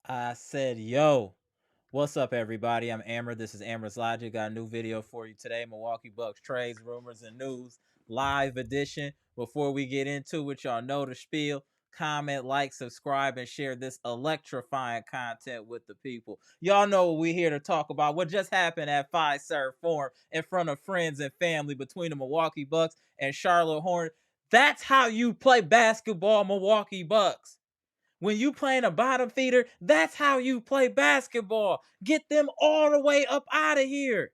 I said, yo, what's up, everybody? I'm Amara. This is Amara's Logic. Got a new video for you today. Milwaukee Bucks trades, rumors, and news live edition. Before we get into it, y'all know the spiel. Comment, like, subscribe, and share this electrifying content with the people. Y'all know what we're here to talk about. What just happened at Fiserv Forum in front of friends and family between the Milwaukee Bucks and Charlotte Hornets. That's how you play basketball, Milwaukee Bucks. When you playing a bottom feeder, that's how you play basketball. Get them all the way up out of here.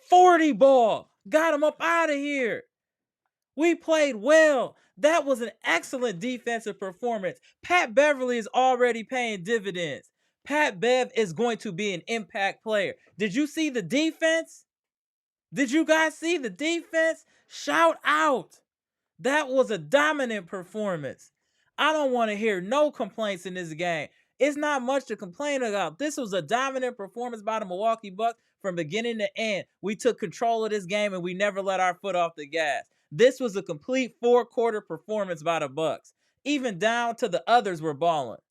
40 ball. Got them up out of here. We played well. That was an excellent defensive performance. Pat Beverley is already paying dividends. Pat Bev is going to be an impact player. Did you see the defense? Did you guys see the defense? Shout out. That was a dominant performance. I don't want to hear no complaints in this game. It's not much to complain about. This was a dominant performance by the Milwaukee Bucks from beginning to end. We took control of this game and we never let our foot off the gas. This was a complete four-quarter performance by the Bucks. Even down to the others were balling.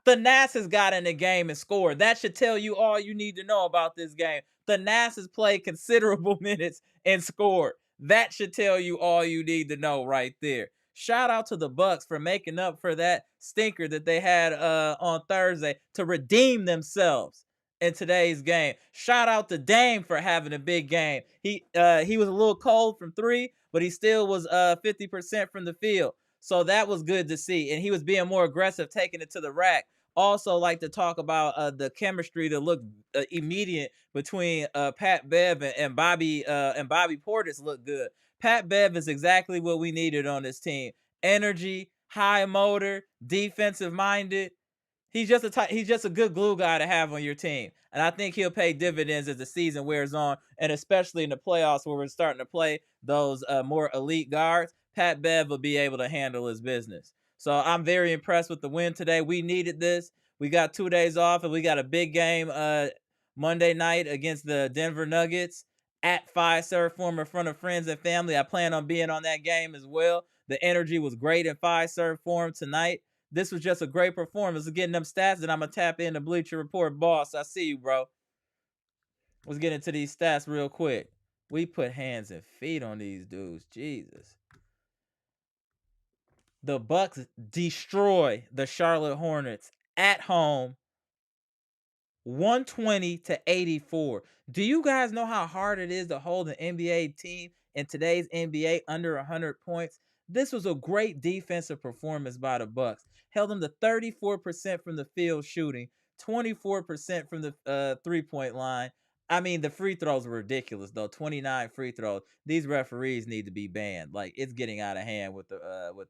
The Nasses got in the game and scored. That should tell you all you need to know about this game. The Nasses played considerable minutes and scored. That should tell you all you need to know right there. Shout out to the Bucks for making up for that stinker that they had on Thursday to redeem themselves in today's game. Shout out to Dame for having a big game. He was a little cold from three, but he still was 50% from the field. So that was good to see. And he was being more aggressive, taking it to the rack. Also like to talk about the chemistry that looked immediate between Pat Bev and Bobby Portis looked good. Pat Bev is exactly what we needed on this team. Energy, high motor, defensive minded. He's just a good glue guy to have on your team. And I think he'll pay dividends as the season wears on, and especially in the playoffs where we're starting to play those more elite guards. Pat Bev will be able to handle his business. So I'm very impressed with the win today. We needed this. We got 2 days off, and we got a big game Monday night against the Denver Nuggets at Fiserv Forum in front of friends and family. I plan on being on that game as well. The energy was great at Fiserv Forum tonight. This was just a great performance. Getting them stats, and I'm going to tap into Bleacher Report. Boss, I see you, bro. Let's get into these stats real quick. We put hands and feet on these dudes. Jesus. The Bucks destroy the Charlotte Hornets at home 120-84. Do you guys know how hard it is to hold an NBA team in today's NBA under 100 points? This was a great defensive performance by the Bucks. Held them to 34% from the field shooting, 24% from the three-point line. I mean, the free throws were ridiculous, though. 29 free throws. These referees need to be banned. Like, it's getting out of hand with the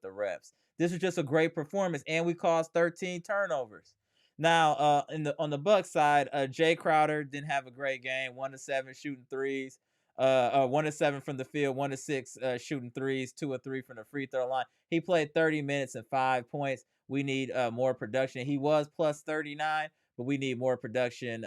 refs. This was just a great performance, and we caused 13 turnovers. Now, on the Bucks side, Jay Crowder didn't have a great game. 1-7 shooting threes. 1-7 from the field. 1-6 shooting threes. 2-3 from the free throw line. He played 30 minutes and 5 points. We need more production. He was plus 39, but we need more production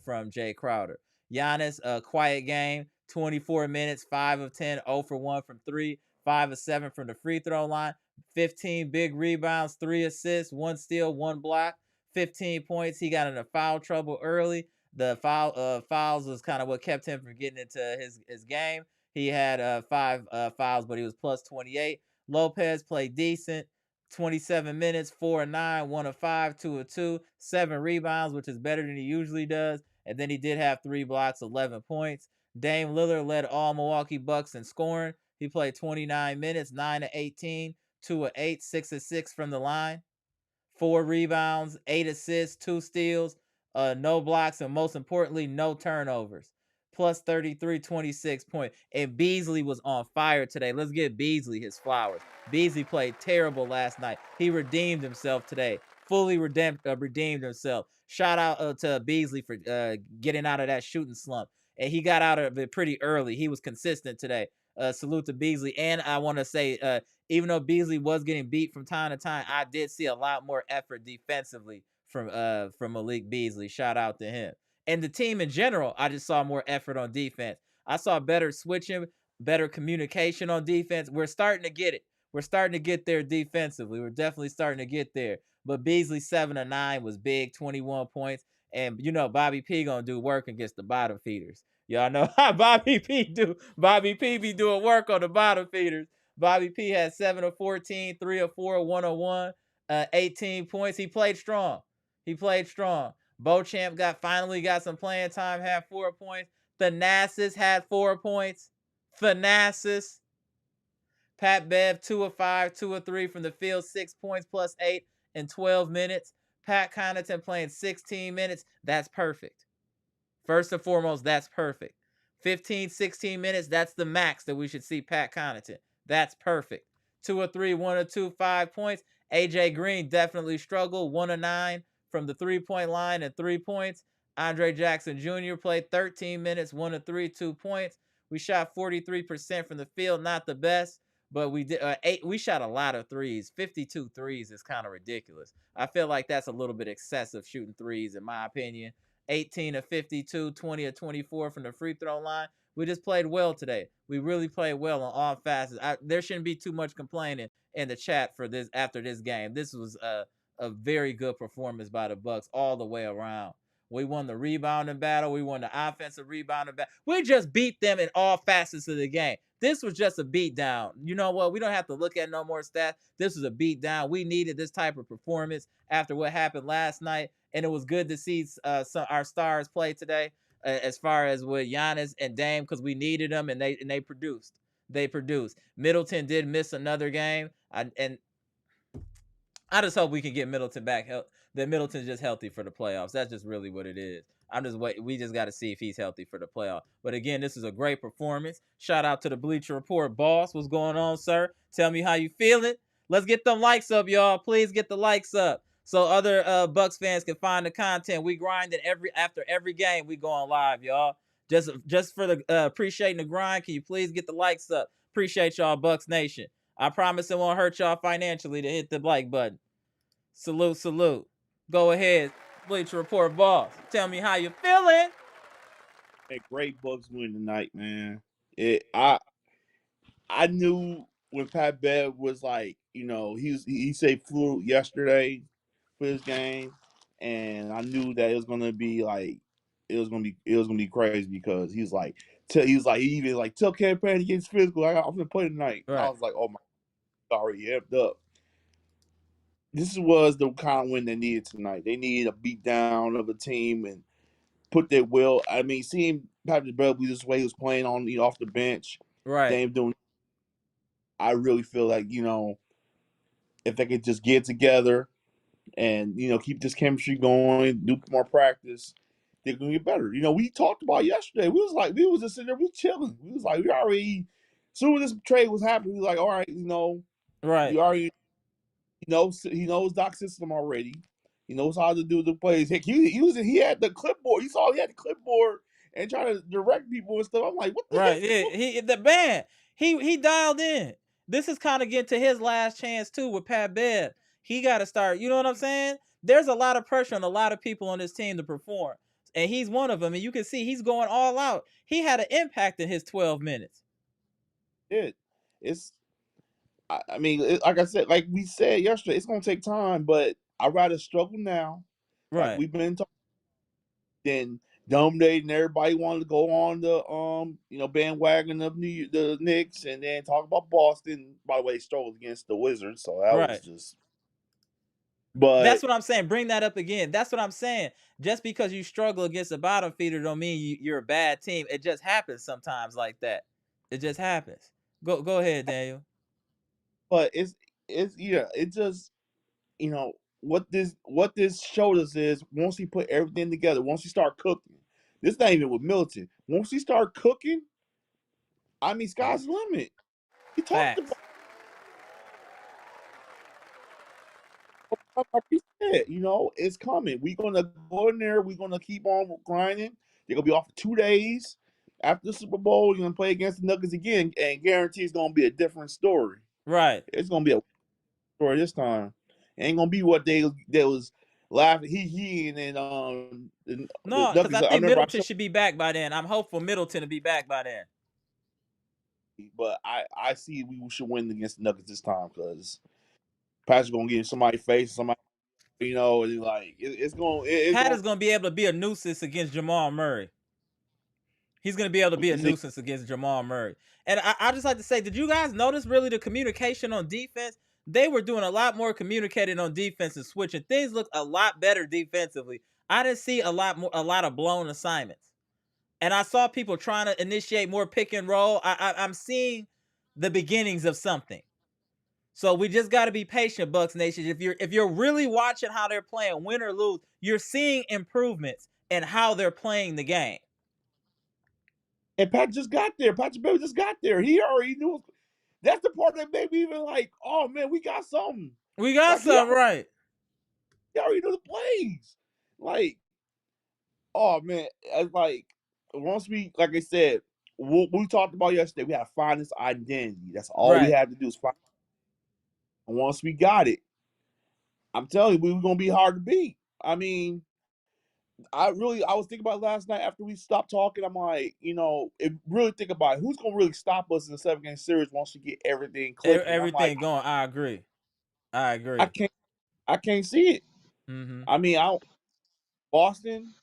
from Jay Crowder. Giannis, quiet game. 24 minutes, 5 of 10, 0 for 1 from 3, 5 of 7 from the free throw line. 15 big rebounds, 3 assists, 1 steal, 1 block. 15 points. He got into foul trouble early. The fouls was kind of what kept him from getting into his game. He had 5 fouls, but he was plus 28. Lopez played decent. 27 minutes, 4 of 9, 1 of 5, 2 of 2, 7 rebounds, which is better than he usually does. And then he did have 3 blocks, 11 points. Dame Lillard led all Milwaukee Bucks in scoring. He played 29 minutes, 9 of 18, 2 of 8, 6 of 6 from the line. 4 rebounds, 8 assists, 2 steals, no blocks, and most importantly, no turnovers. plus 33, 26 points. And Beasley was on fire today. Let's give Beasley his flowers. Beasley played terrible last night. He redeemed himself today. Fully redeemed himself. Shout out to Beasley for getting out of that shooting slump. And he got out of it pretty early. He was consistent today. Salute to Beasley. And I want to say, even though Beasley was getting beat from time to time, I did see a lot more effort defensively from Malik Beasley. Shout out to him. And the team in general, I just saw more effort on defense. I saw better switching, better communication on defense. We're starting to get it. We're starting to get there defensively. We're definitely starting to get there. But Beasley 7 of 9 was big, 21 points. And you know, Bobby P gonna do work against the bottom feeders. Y'all know how Bobby P do. Bobby P be doing work on the bottom feeders. Bobby P had 7 of 14, 3 of 4, 1 of 1, 18 points. He played strong. He played strong. Beauchamp finally got some playing time, had 4 points. Thanasis had 4 points. Thanasis. Pat Bev, 2 of 5, 2 of 3 from the field, 6 points plus 8 in 12 minutes. Pat Connaughton playing 16 minutes. That's perfect. First and foremost, that's perfect. 15, 16 minutes, that's the max that we should see Pat Connaughton. That's perfect. 2 of 3, 1 of 2, 5 points. AJ Green definitely struggled. 1 of 9 from the 3-point line and 3 points. Andre Jackson Jr. played 13 minutes, 1 of 3, 2 points. We shot 43% from the field, not the best, but we did we shot a lot of threes. 52 threes is kind of ridiculous. I feel like that's a little bit excessive shooting threes in my opinion. 18 of 52, 20 of 24 from the free throw line. We just played well today. We really played well on all facets. There shouldn't be too much complaining in the chat for this after this game. This was a very good performance by the Bucks all the way around. We won the rebounding battle. We won the offensive rebounding battle. We just beat them in all facets of the game. This was just a beat down. You know what? We don't have to look at no more stats. This was a beat down. We needed this type of performance after what happened last night. And it was good to see our stars play today, as far as with Giannis and Dame, because we needed them, and they produced. They produced. Middleton did miss another game, and I just hope we can get Middleton back. That Middleton's just healthy for the playoffs. That's just really what it is. I'm just wait. We just got to see if he's healthy for the playoff. But again, this is a great performance. Shout out to the Bleacher Report boss. What's going on, sir? Tell me how you feeling. Let's get them likes up, y'all. Please get the likes up so other Bucks fans can find the content. We grinding after every game. We going live, y'all. Just for the appreciating the grind. Can you please get the likes up? Appreciate y'all, Bucks Nation. I promise it won't hurt y'all financially to hit the like button. Salute, salute. Go ahead, Bleacher Report boss. Tell me how you feeling. A great Bucks win tonight, man. I knew when Pat Bev was like, he said flew yesterday for this game, and I knew that it was gonna be like it was gonna be crazy because he he even like tell campaign to get physical. I'm gonna play tonight. I Right. was like, oh my, already amped up. This was the kind of win they needed tonight. They needed a beat down of a team and put their will. I mean, seeing Patrick Beverley this way he was playing on off the bench, Right. Dame doing. I really feel like if they could just get together and keep this chemistry going, do more practice, they're gonna get better. We talked about yesterday. We was just sitting there, we chilling. We was like, we already. As soon as this trade was happening, we was like, all right, Right. you already he knows Doc's system already. He knows how to do the plays. Heck, he had the clipboard. You saw he had the clipboard and trying to direct people and stuff. I'm like, what the Right. heck? Yeah, the band. He dialed in. This is kind of getting to his last chance too with Pat Bev. He got to start. You know what I'm saying? There's a lot of pressure on a lot of people on this team to perform, and he's one of them. And you can see he's going all out. He had an impact in his 12 minutes. It's I mean, like I said, like we said yesterday, it's gonna take time, but I'd rather struggle now, like Right. we've been talking, than dominating. Everybody wanted to go on the bandwagon of the Knicks, and then talk about Boston. By the way, they struggled against the Wizards, so that was Right. just. That's But what I'm saying. Bring that up again. That's what I'm saying. Just because you struggle against a bottom feeder don't mean you're a bad team. It just happens sometimes like that. It just happens. Go ahead, Daniel. but it's it just what this showed us is once he put everything together, once he start cooking, This not even with Middleton. Once he start cooking, I mean, sky's the limit. He talked about. Facts. Like he said, it's coming. We're gonna go in there. We're gonna keep on grinding. They're gonna be off for 2 days after the Super Bowl. You're gonna play against the Nuggets again, and guarantee it's gonna be a different story. Right. It's gonna be a story this time. It ain't gonna be what they was laughing he and then the No, because Nuggets. I I think remember I Middleton showed, should be back by then. I'm hopeful Middleton to be back by then. but I see we should win against the Nuggets this time because Patrick's gonna get in somebody's face, somebody and like it's Pat gonna. is going to be able to be a nuisance against Jamal Murray. He's going to be able to be a You think nuisance against Jamal Murray. And I just like to say, did you guys notice really the communication on defense? They were doing a lot more communicating on defense and switching. Things look a lot better defensively. I didn't see a lot of blown assignments. And I saw people trying to initiate more pick and roll. I'm seeing the beginnings of something. So we just got to be patient, Bucks Nation. If you're really watching how they're playing, win or lose, you're seeing improvements in how they're playing the game. And Pat just got there. Patrick Beverley just got there. He already knew. That's the part that made me even like, oh man, we got something. We got Like something right. he already knew the plays. Like, oh man, it's like once we, like I said, what we talked about yesterday, we had to find this identity. That's all we Right. had to do is find. And once we got it, I'm telling you, we were gonna be hard to beat. I mean, I was thinking about it last night after we stopped talking. I'm like, really think about it. Who's gonna really stop us in the 7-game series once we get everything clicking? I'm like, Everything going. I agree. I I agree. can't, I can't see it. Mm-hmm. I mean, Boston,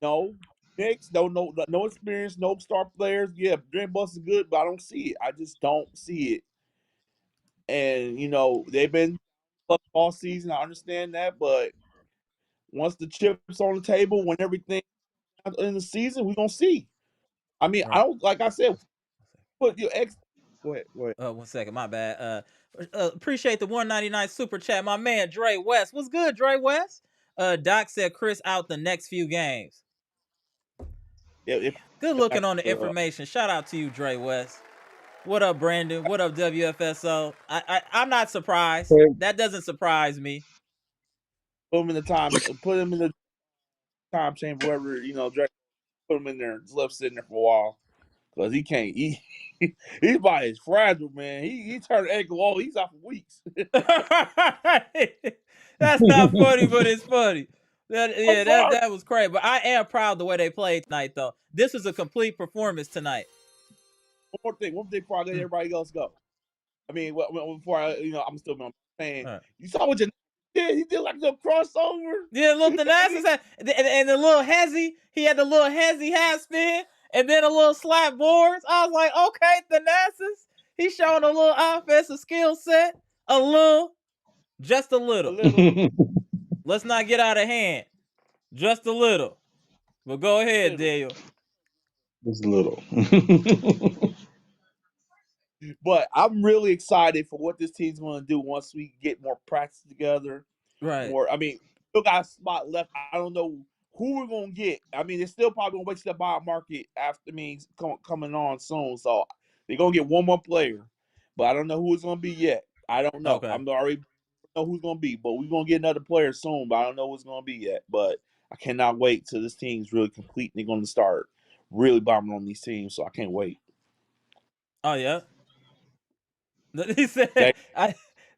no. Knicks, no experience, no star players. Yeah, Dream Bus is good, but I don't see it. I just don't see it. And they've been all season. I understand that, but once the chips on the table, when everything in the season, we're gonna see. I mean, I Right. don't like I said, put your ex. Go ahead. Go ahead. 1 second. My bad. Appreciate the 199 super chat. My man Dre West. What's good, Dre West? Doc said Chris out the next few games. Yeah, Good looking on the information. Shout out to you, Dre West. What up, Brandon? What up, WFSO? I'm not surprised. That doesn't surprise me. put him in the time. Put him in the time chamber. Wherever Drake, put him in there. Just left sitting there for a while because he can't. His body is fragile, man. He turned ankle. Oh, he's out for weeks. That's not funny, but it's funny. That was crazy. But I am proud the way they played tonight, though. This was a complete performance tonight. One more thing before I let everybody else go. I mean, before I'm still saying. Right. You saw what Giannis did? He did like the crossover. Yeah, look, the Nassas had, and the little hezzy. He had the little hezzy half spin, and then a little slap boards. I was like, okay, the Nassas. He's showing a little offensive skill set, just a little. Let's not get out of hand, just a little. But go ahead, Daniel. Just a little. But I'm really excited for what this team's going to do once we get more practice together. Right. I mean, still got a spot left. I don't know who we're going to get. I mean, they're still probably going to wait to the buyout market after coming on soon. So they're going to get one more player. But I don't know who it's going to be yet. I don't know. Okay. I'm already know who's going to be. But we're going to get another player soon. But I don't know who it's going to be yet. But I cannot wait till this team's really complete. And they're going to start really bombing on these teams. So I can't wait. Oh, yeah. He said,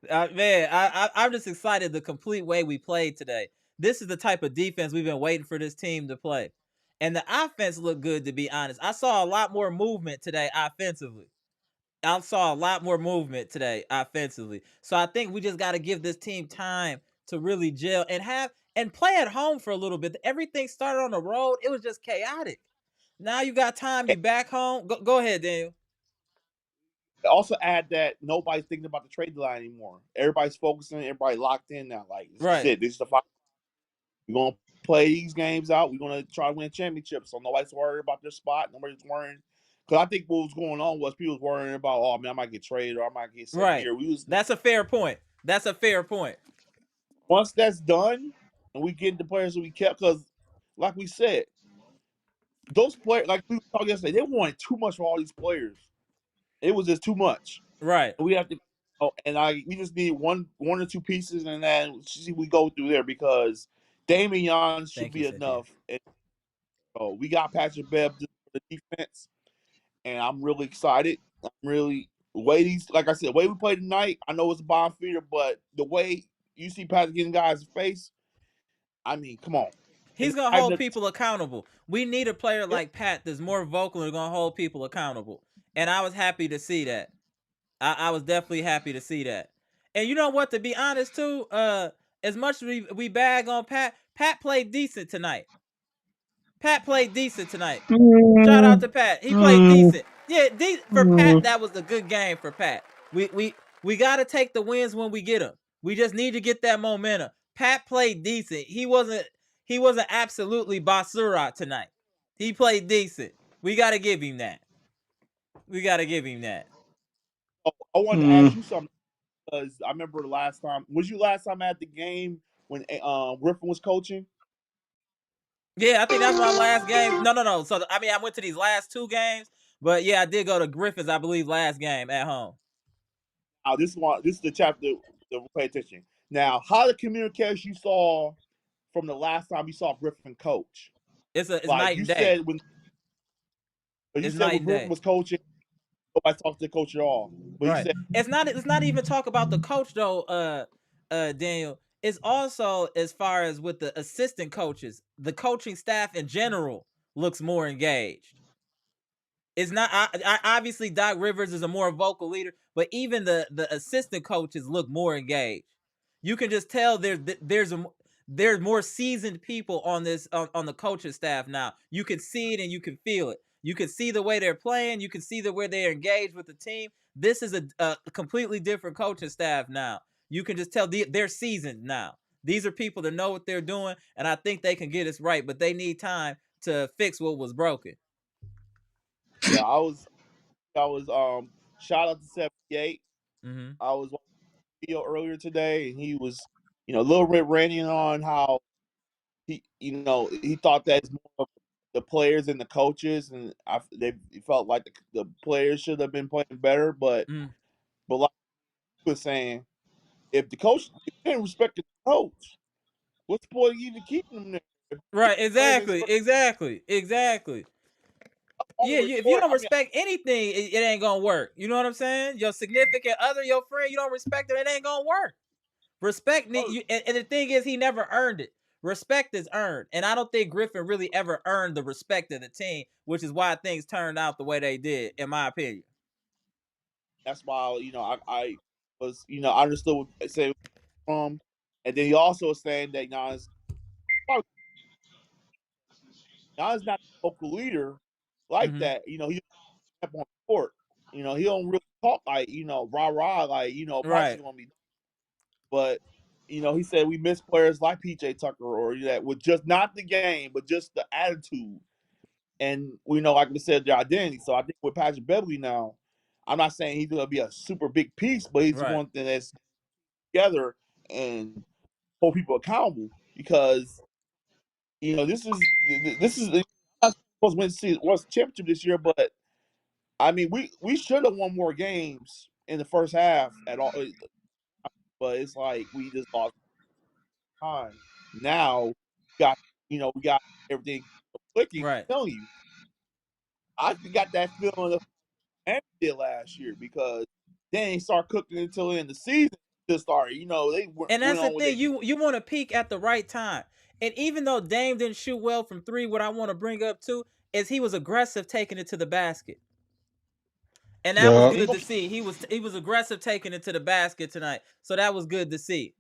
I'm just excited the complete way we played today. This is the type of defense we've been waiting for this team to play. And the offense looked good, to be honest. I saw a lot more movement today offensively. I saw a lot more movement today offensively. So I think we just got to give this team time to really gel and play at home for a little bit. Everything started on the road. It was just chaotic. Now you got time. You back home. Go ahead, Daniel. Also add that nobody's thinking about the trade line anymore. Everybody's focusing. Everybody locked in now. Like, this is it. This is the fight. We're going to play these games out. We're going to try to win championships. So nobody's worried about their spot. Nobody's worrying. Because I think what was going on was people was worrying about, oh, man, I might get traded or I might get sent here. That's a fair point. Once that's done and we get the players that we kept, because like we said, those players, like we talked yesterday, they wanted too much for all these players. It was just too much. Right. We have to. Oh, and we just need one or two pieces, and then see we go through there because Damian should Thank you, be Cynthia. enough. And we got Patrick Bev just for the defense, and I'm really excited. I'm really like I said, the way we played tonight. I know it's a bottom feeder, but the way you see Patrick getting guys' face, I mean, come on. And He's gonna I've hold never, people accountable. We need a player like Pat that's more vocal and gonna hold people accountable. And I was happy to see that. I was definitely happy to see that. And you know what? To be honest, too, as much as we bag on Pat, Pat played decent tonight. Pat played decent tonight. Shout out to Pat. He played decent. Yeah, for Pat, that was a good game for Pat. We got to take the wins when we get them. We just need to get that momentum. Pat played decent. He wasn't absolutely basura tonight. He played decent. We got to give him that. We got to give him that. I wanted to ask you something because I remember the last time. Was you last time at the game when Griffin was coaching? Yeah, I think that's my last game. No. So I mean, I went to these last two games, but yeah, I did go to Griffins, I believe, last game at home. This is the chapter that we pay attention. Now, how the communication you saw from the last time you saw Griffin coach? It's Like night you and day. said when It's night and Griffin day. was coaching, nobody talked to the coach at all. But you Right. said It's not even talk about the coach though, Daniel. It's also as far as with the assistant coaches, the coaching staff in general looks more engaged. It's not obviously Doc Rivers is a more vocal leader, but even the assistant coaches look more engaged. You can just tell there's more seasoned people on this on the coaching staff now. You can see it and you can feel it. You can see the way they're playing. You can see the way they're engaged with the team. This is a completely different coaching staff now. You can just tell they're seasoned now. These are people that know what they're doing, and I think they can get us right, but they need time to fix what was broken. yeah, I was shout out to 78. Mm-hmm. I was watching a video earlier today and he was, a little bit ranting on how he thought that it's more of the players and the coaches, and he felt like the players should have been playing better. Mm. But like he was saying, if you can't respect the coach, what's the point of even keeping them there? If Right, players ain't exactly. on the Yeah, if you report, don't I mean, respect anything, it ain't gonna work. You know what I'm saying? Your significant other, your friend, you don't respect it it ain't gonna work. Respect, and the thing is, he never earned it. Respect is earned, and I don't think Griffin really ever earned the respect of the team, which is why things turned out the way they did, in my opinion. that's why I was I understood what they said from, and then he also was saying that Giannis not a vocal leader like Mm-hmm. that. He up on the court. He don't really talk like rah rah like Patrick's Right, gonna be. But he said we miss players like PJ Tucker or that with just not the game, but just the attitude. And we know, like we said, their identity. So I think with Patrick Beverley now, I'm not saying he's gonna be a super big piece, but he's right. one thing that's together and hold people accountable because this is I'm not supposed to win the championship this year, but I mean we should have won more games in the first half at all, but it's like we just lost time. Now we got everything clicking. Right. I'm telling you, I got that feeling of Miami did last year because they ain't start cooking until the end of the season. Just started, they And went that's the on with thing. it. You want to peak at the right time. And even though Dame didn't shoot well from three, what I want to bring up too is he was aggressive taking it to the basket. And that was Yeah. good to see. He was aggressive taking it to the basket tonight. So that was good to see.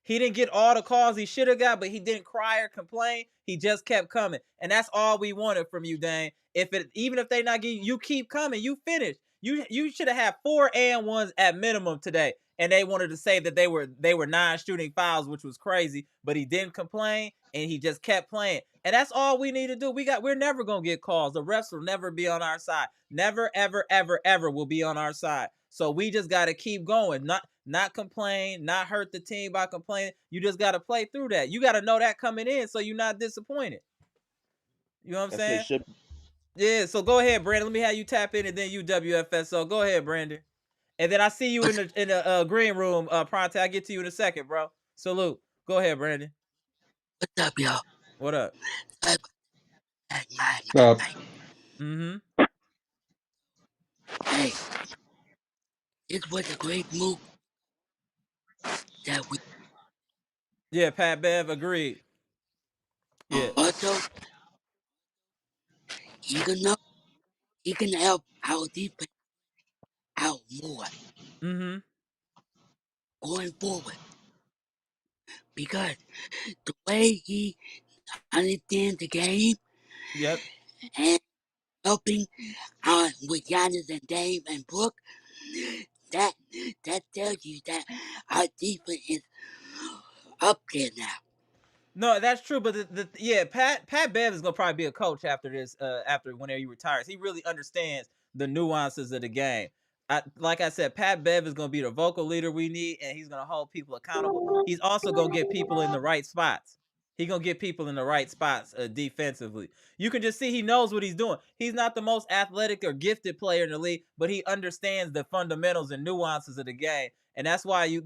He didn't get all the calls he should have got, but he didn't cry or complain. He just kept coming, and that's all we wanted from you, Dane. Even if they not getting you, keep coming. You finish. You should have had 4 and 1s at minimum today, and they wanted to say that they were non-shooting fouls, which was crazy. But he didn't complain, and he just kept playing, and that's all we need to do. We're never gonna get calls. The refs will never be on our side. Never, ever, ever, ever will be on our side. So we just got to keep going. Not complain, not hurt the team by complaining. You just got to play through that. You got to know that coming in so you're not disappointed. You know what I'm That's it. saying? Should. Yeah, so go ahead, Brandon. Let me have you tap in and then you WFSO. Go ahead, Brandon. And then I see you in the green room, Pronte. I'll get to you in a second, bro. Salute. Go ahead, Brandon. What's up, y'all? What up? Uh, Mm-hmm. Hey, it was a great move that we Yeah, Pat Bev agreed. Yeah. also, even though he can help our defense out more Mm-hmm. going forward because the way he understands the game Yep. and helping with Giannis and Dame and Brook, that that tells you that our defense is up there now. No, that's true. But yeah, Pat Bev is gonna probably be a coach after this. After whenever he retires, he really understands the nuances of the game. Like I said, Pat Bev is gonna be the vocal leader we need, and he's gonna hold people accountable. He's also gonna get people in the right spots. He's gonna get people in the right spots defensively. You can just see he knows what he's doing. He's not the most athletic or gifted player in the league, but he understands the fundamentals and nuances of the game, and that's why you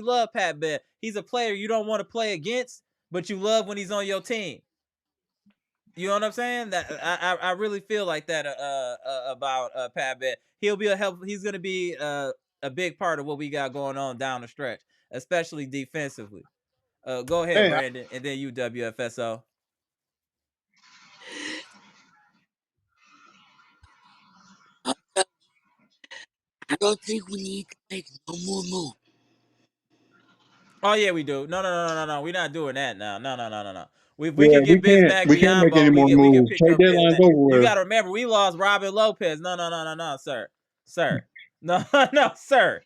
love Pat Bev. He's a player you don't want to play against, but you love when he's on your team. You know what I'm saying? That I really feel like that about Pat Bev. He'll be a help. He's gonna be a big part of what we got going on down the stretch, especially defensively. Go ahead, Hey, Brandon, and then you WFSO. I don't think we need to make no more moves. Oh yeah, we do. No. We're not doing that now. No. We Yeah, could get Bismack we can't make any Biyombo. more We can moves. pick Trade up deadline's Bismack. over You with. got to remember, we lost Robin Lopez. No, sir. No, no, sir.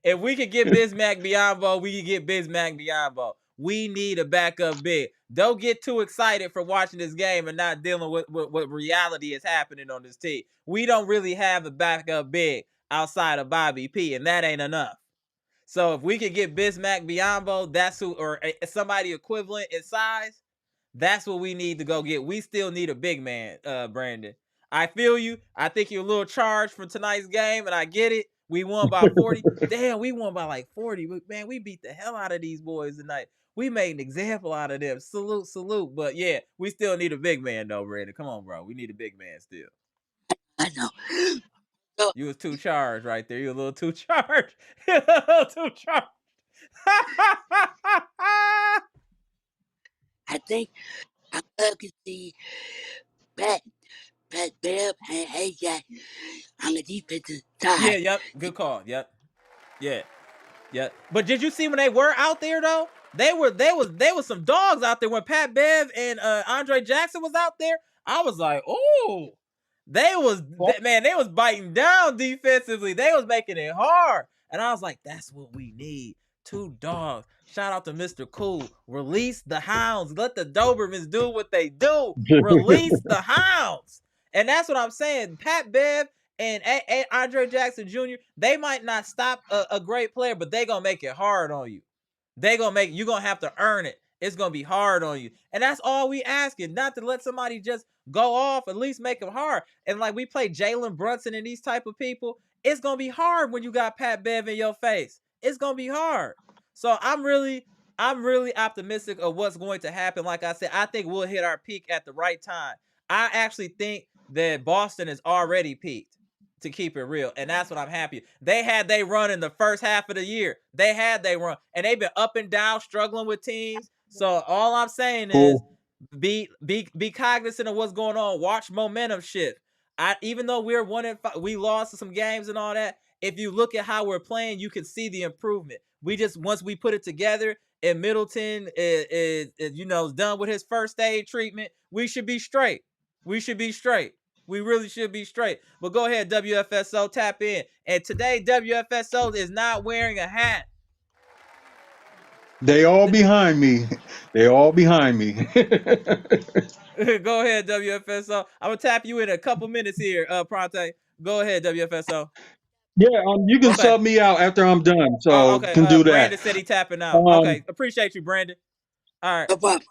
If we could get Bismack Biyombo, we could get Bismack Biyombo. We need a backup big. Don't get too excited for watching this game and not dealing with what reality is happening on this team. We don't really have a backup big outside of Bobby P, and that ain't enough. So if we could get Bismack Biyombo, that's who, or somebody equivalent in size, that's what we need to go get. We still need a big man, Brandon. I feel you. I think you're a little charged for tonight's game, and I get it. We won by 40. Damn, we won by like 40. Man, we beat the hell out of these boys tonight. We made an example out of them. Salute. But yeah, we still need a big man though, Brandon. Come on, bro. We need a big man still. I know. So You was too charged right there. You a little too charged. You a little too charged. I think I can see Pat Bev and AJ on the defensive Yeah, side. yep. Good call. Yep. Yeah. Yeah. But did you see when they were out there though? They was some dogs out there when Pat Bev and Andre Jackson was out there. I was like, oh, they was biting down defensively. They was making it hard. And I was like, that's what we need. Two dogs. Shout out to Mr. Cool. Release the hounds. Let the Dobermans do what they do. Release the hounds. And that's what I'm saying. Pat Bev and Andre Jackson Jr., they might not stop a great player, but they gonna make it hard on you. They gonna make you gonna have to earn it. It's gonna be hard on you, and that's all we asking. Not to let somebody just go off. At least make them hard. And like we play Jalen Brunson and these type of people, it's gonna be hard when you got Pat Bev in your face. It's gonna be hard. So I'm really optimistic of what's going to happen. Like I said, I think we'll hit our peak at the right time. I actually think that Boston is already peaked, to keep it real. And that's what I'm happy. They had they run in the first half of the year. They had they run. And they've been up and down struggling with teams. So all I'm saying is Cool. be cognizant of what's going on. Watch momentum shift. Even though we're 1-5, we lost some games and all that. If you look at how we're playing, you can see the improvement. We just once we put it together and Middleton is done with his first aid treatment, we should be straight. We should be straight. We really should be straight. But go ahead, WFSO, tap in. And today, WFSO is not wearing a hat. They all behind me. They all behind me. Go ahead, WFSO. I'm gonna tap you in a couple minutes here, Pronte. Go ahead, WFSO. Yeah, you can Okay. sub me out after I'm done, so Okay. can do that. Brandon said he tapping out. Um, Okay. Appreciate you, Brandon. All right. No problem.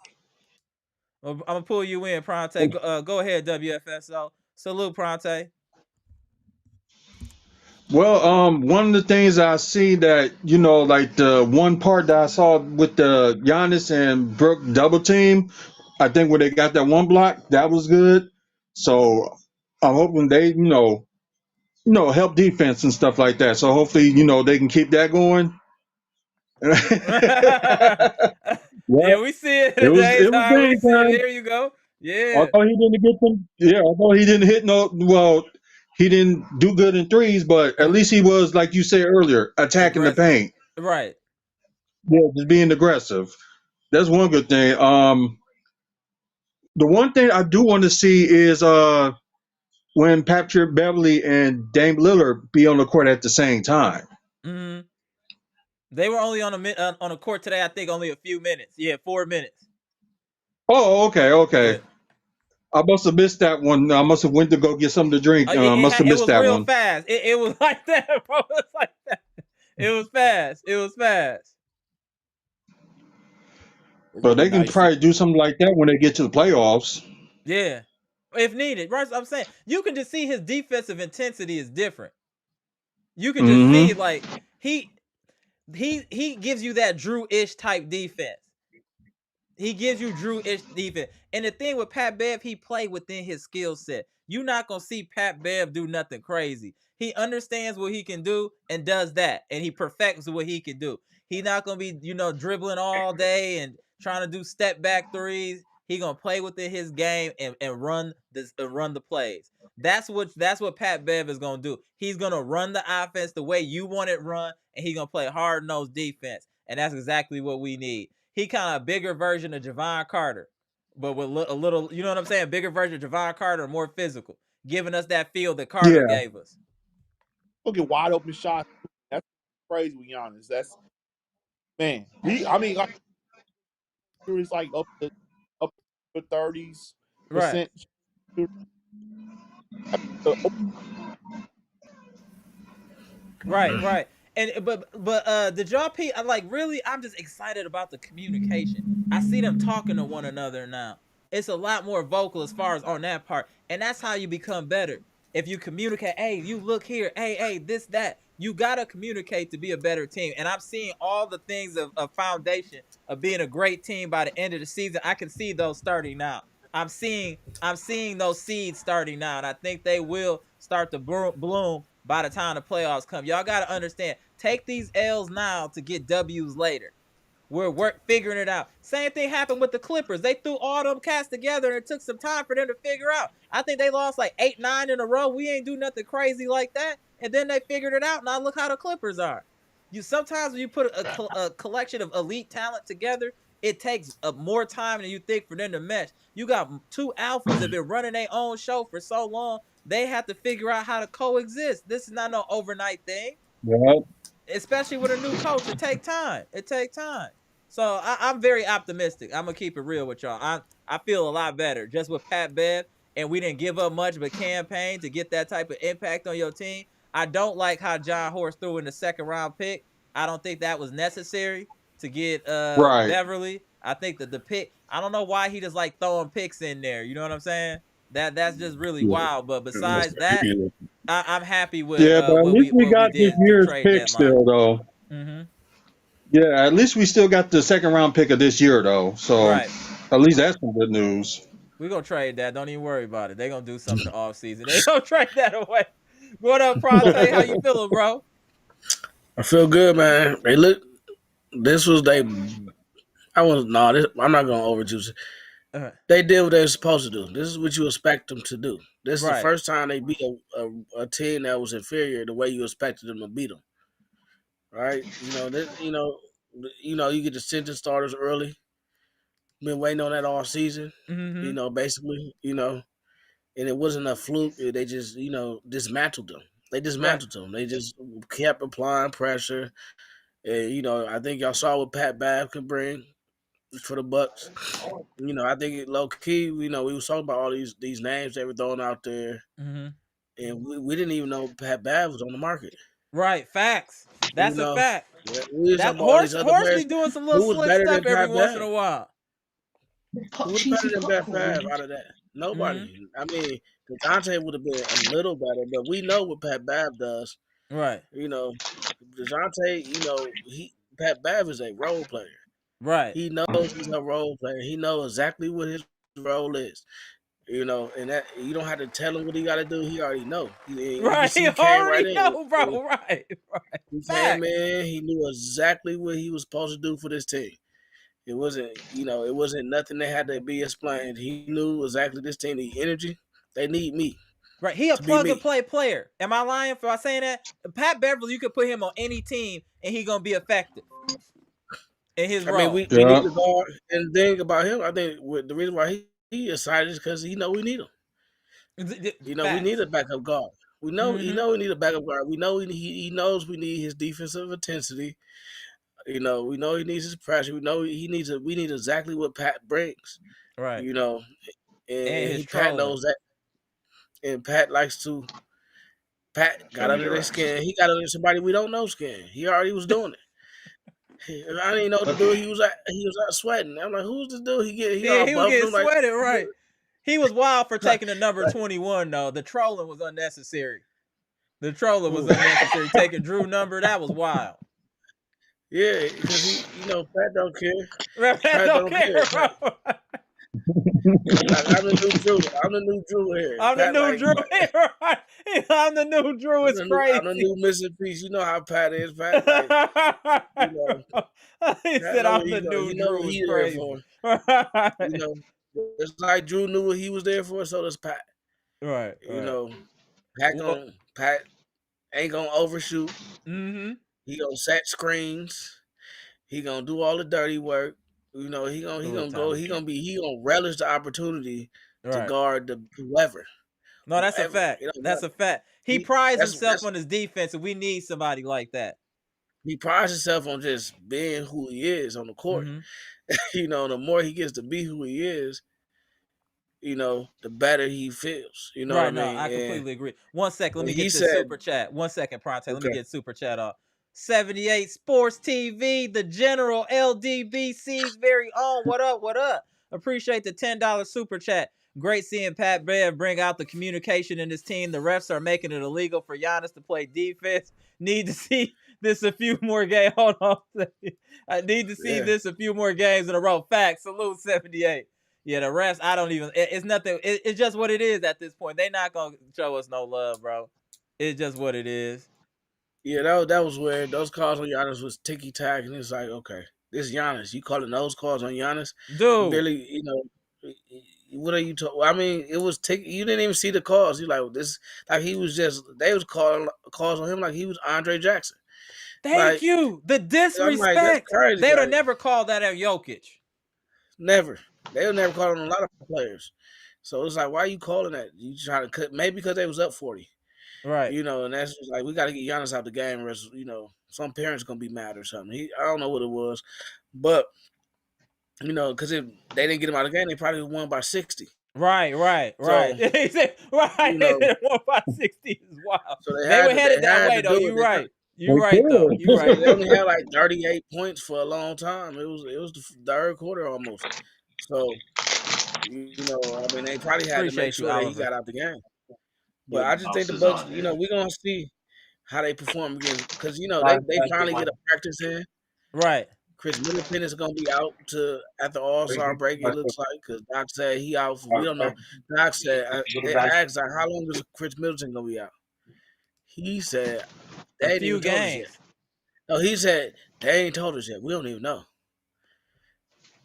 I'm gonna pull you in, Pronte. Go ahead, WFSO. Salute, Pronte. Well, one of the things I see that, like the one part that I saw with the Giannis and Brooke double team, I think when they got that one block, that was good. So I'm hoping they, help defense and stuff like that. So hopefully, they can keep that going. Yeah, Well, we see it it was today, it was Ty. We game see it. time. There you go. Yeah. Although he didn't get them, yeah. Although he didn't hit no, well, he didn't do good in threes, but at least he was, like you said earlier, attacking the Aggressive. paint. Right. Yeah, just being aggressive. That's one good thing. The one thing I do want to see is when Patrick Beverley and Dame Lillard be on the court at the same time. Mm-hmm. They were only on the court today. I think only a few minutes. Yeah, 4 minutes. Oh, okay. Yeah. I must have missed that one. I must have went to go get something to drink. Must have It missed was that real one. fast. It was like that, bro. It was like that. It was fast. It was fast. But they can probably do something like that when they get to the playoffs. Yeah, if needed. Right, I'm saying you can just see his defensive intensity is different. You can just see like he gives you that Jrue-ish type defense. He gives you Jrue-ish defense. And the thing with Pat Bev, he played within his skill set. You're not going to see Pat Bev do nothing crazy. He understands what he can do and does that. And he perfects what he can do. He's not going to be, dribbling all day and trying to do step back threes. He's going to play within his game and run the plays. That's what Pat Bev is going to do. He's going to run the offense the way you want it run, and he's going to play hard-nosed defense. And that's exactly what we need. He kind of a bigger version of Javon Carter, but with a little, you know what I'm saying? Bigger version of Javon Carter, more physical, giving us that feel that Carter gave us. Look at wide open shots. That's crazy with Giannis. That's man. He's like up to 30s percent. Right. And but did y'all I'm just excited about the communication. I see them talking to one another now. It's a lot more vocal as far as on that part. And that's how you become better. If you communicate, hey, you look here, hey, this, that. You gotta communicate to be a better team. And I'm seeing all the things of foundation of being a great team by the end of the season. I can see those starting now. I'm seeing those seeds starting now, and I think they will start to bloom by the time the playoffs come. Y'all got to understand, take these L's now to get W's later. We're figuring it out. Same thing happened with the Clippers. They threw all them cats together, and it took some time for them to figure out. I think they lost like 8, 9 in a row. We ain't do nothing crazy like that, and then they figured it out. Now look how the Clippers are. Sometimes when you put a collection of elite talent together, it takes more time than you think for them to mesh. You got 2 alphas that have been running their own show for so long. They have to figure out how to coexist. This is not no overnight thing. Yeah. Especially with a new coach. It takes time. So I'm very optimistic. I'm going to keep it real with y'all. I feel a lot better just with Pat Bev, and we didn't give up much of a campaign to get that type of impact on your team. I don't like how John Horst threw in the second round pick. I don't think that was necessary to get Beverley. I think that the pick, I don't know why he just like throwing picks in there. You know what I'm saying? That's just really wild. But besides that, I'm happy with but at least we got this year's pick still, though. Yeah, at least we still got the second round pick of this year, though. So at least that's some good news. We're going to trade that. Don't even worry about it. They're going to do something in the offseason. They're going to trade that away. What up, Pronte? How you feeling, bro? I feel good, man. This was I'm not going to overjuice it. They did what they were supposed to do. This is what you expect them to do. This is the first time they beat a team that was inferior the way you expected them to beat them. Right? You get the sentence starters early. Been waiting on that all season. Basically, and it wasn't a fluke. They just, dismantled them. They dismantled them. They just kept applying pressure. And, I think y'all saw what Pat Bev can bring for the Bucks. I think low key, we was talking about all these names they were throwing out there. And we didn't even know Pat Bev was on the market. Right, facts. That's a fact. Yeah, Horst be doing some little slick stuff every once in a while. Who would have better than Bet Fab out of that? Nobody. I mean, DeJounte would have been a little better, but we know what Pat Bev does. Right. You know, DeJounte, Pat Bev is a role player. Right. He knows he's a role player. He knows exactly what his role is. And that you don't have to tell him what he got to do. He already know. You can Right. see He he came right already in. know, bro. Right. Right. He came Facts. in. He knew exactly what he was supposed to do for this team. It wasn't nothing that had to be explained. He knew exactly this team need energy. They need me. Right. He a plug and play player. Am I lying for saying that? Pat Beverley, you could put him on any team and he gonna be effective in his role. I mean, we need to guard. And the thing about him, I think the reason why he excited is because we need him. We need a backup guard. We know we need a backup guard. We know he knows we need his defensive intensity. We know he needs his pressure. We know we need exactly what Pat brings. Right. And Pat knows that. And Pat likes to. Pat got under their skin. He got under somebody we don't know skin. He already was doing it. I didn't know the dude. He was out sweating. I'm like, who's this dude? He was getting sweated, right? He was wild for taking the number 21 though. The trolling was unnecessary. Taking Jrue number, that was wild. Yeah, because Pat don't care. Pat don't care, bro. I'm the new Jrue here. I'm the new Jrue here. Right? I'm the new Jrue. It's crazy. I'm the new missing piece. You know how Pat is, Pat. He said, "I'm the new Jrue." It's crazy. It's like Jrue knew what he was there for. So does Pat. Right. Pat ain't gonna overshoot. Mm-hmm. He gonna set screens. He gonna do all the dirty work. He gonna relish the opportunity to guard the whoever. No, that's a fact. That's a fact. He prides himself on his defense, and we need somebody like that. He prides himself on just being who he is on the court. Mm-hmm. The more he gets to be who he is, the better he feels. You know what I mean? I completely agree. 1 second, let me get this super chat. 1 second, Pronte. Let me get super chat off. 78 Sports TV, the General LDBC's very own. What up? What up? Appreciate the $10 super chat. Great seeing Pat Bev bring out the communication in this team. The refs are making it illegal for Giannis to play defense. Need to see this a few more games. Hold on. I need to see this a few more games in a row. Facts. Salute 78. Yeah, the refs, I don't even, it's nothing. It's just what it is at this point. They're not going to show us no love, bro. It's just what it is. Yeah, that was weird. Those calls on Giannis was ticky-tack, and it's like, okay, this is Giannis. You calling those calls on Giannis? Dude. Billy, what are you talking? I mean, it was you didn't even see the calls. You like this, like he was just, they was calling calls on him like he was Andre Jackson. Thank you. The disrespect. Like, they would have never called that at Jokic. Never. They would never call on a lot of players. So it's like, why are you calling that? You trying to cut, maybe because they was up 40. Right. And that's just like, we got to get Giannis out the game, or some parents going to be mad or something. I don't know what it was. But, because if they didn't get him out of the game, they probably won by 60. Right. He said, right. They won by 60 is wild. So they were headed that way, though. You're right. You're right, though. You're right. They only had like 38 points for a long time. It was the third quarter almost. So, I mean, they probably had to make sure that he got out the game. But I just think the Bucks, we're going to see how they perform again. Because, they finally get a practice in. Right. Chris Middleton is going to be out at the All-Star break, it looks like, because Doc said he out. We don't know. Doc said, they asked, like, how long is Chris Middleton going to be out? He said, a few games. No, he said, they ain't told us yet. We don't even know.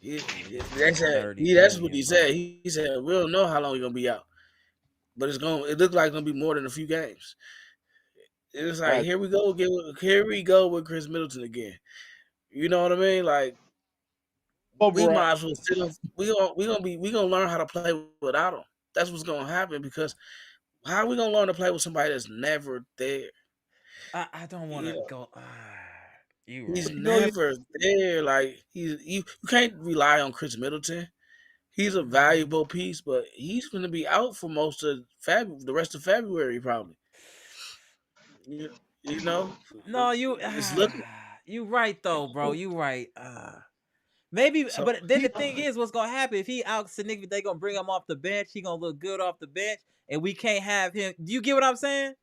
That's what he said. He said, we don't know how long he's going to be out. But it looks like it's going to be more than a few games. It's like, right. Here we go with Chris Middleton again. You know what I mean? Like, we might as well sit him. We gonna learn how to play without him. That's what's gonna happen, because how are we gonna learn to play with somebody that's never there? I don't want to go. He's never there. Like, you can't rely on Chris Middleton. He's a valuable piece, but he's going to be out for most of the rest of February, probably. No, you right though, bro. You right. Maybe, So but then the thing is, what's gonna happen if he out significant? They gonna bring him off the bench. He gonna look good off the bench, and we can't have him. Do you get what I'm saying?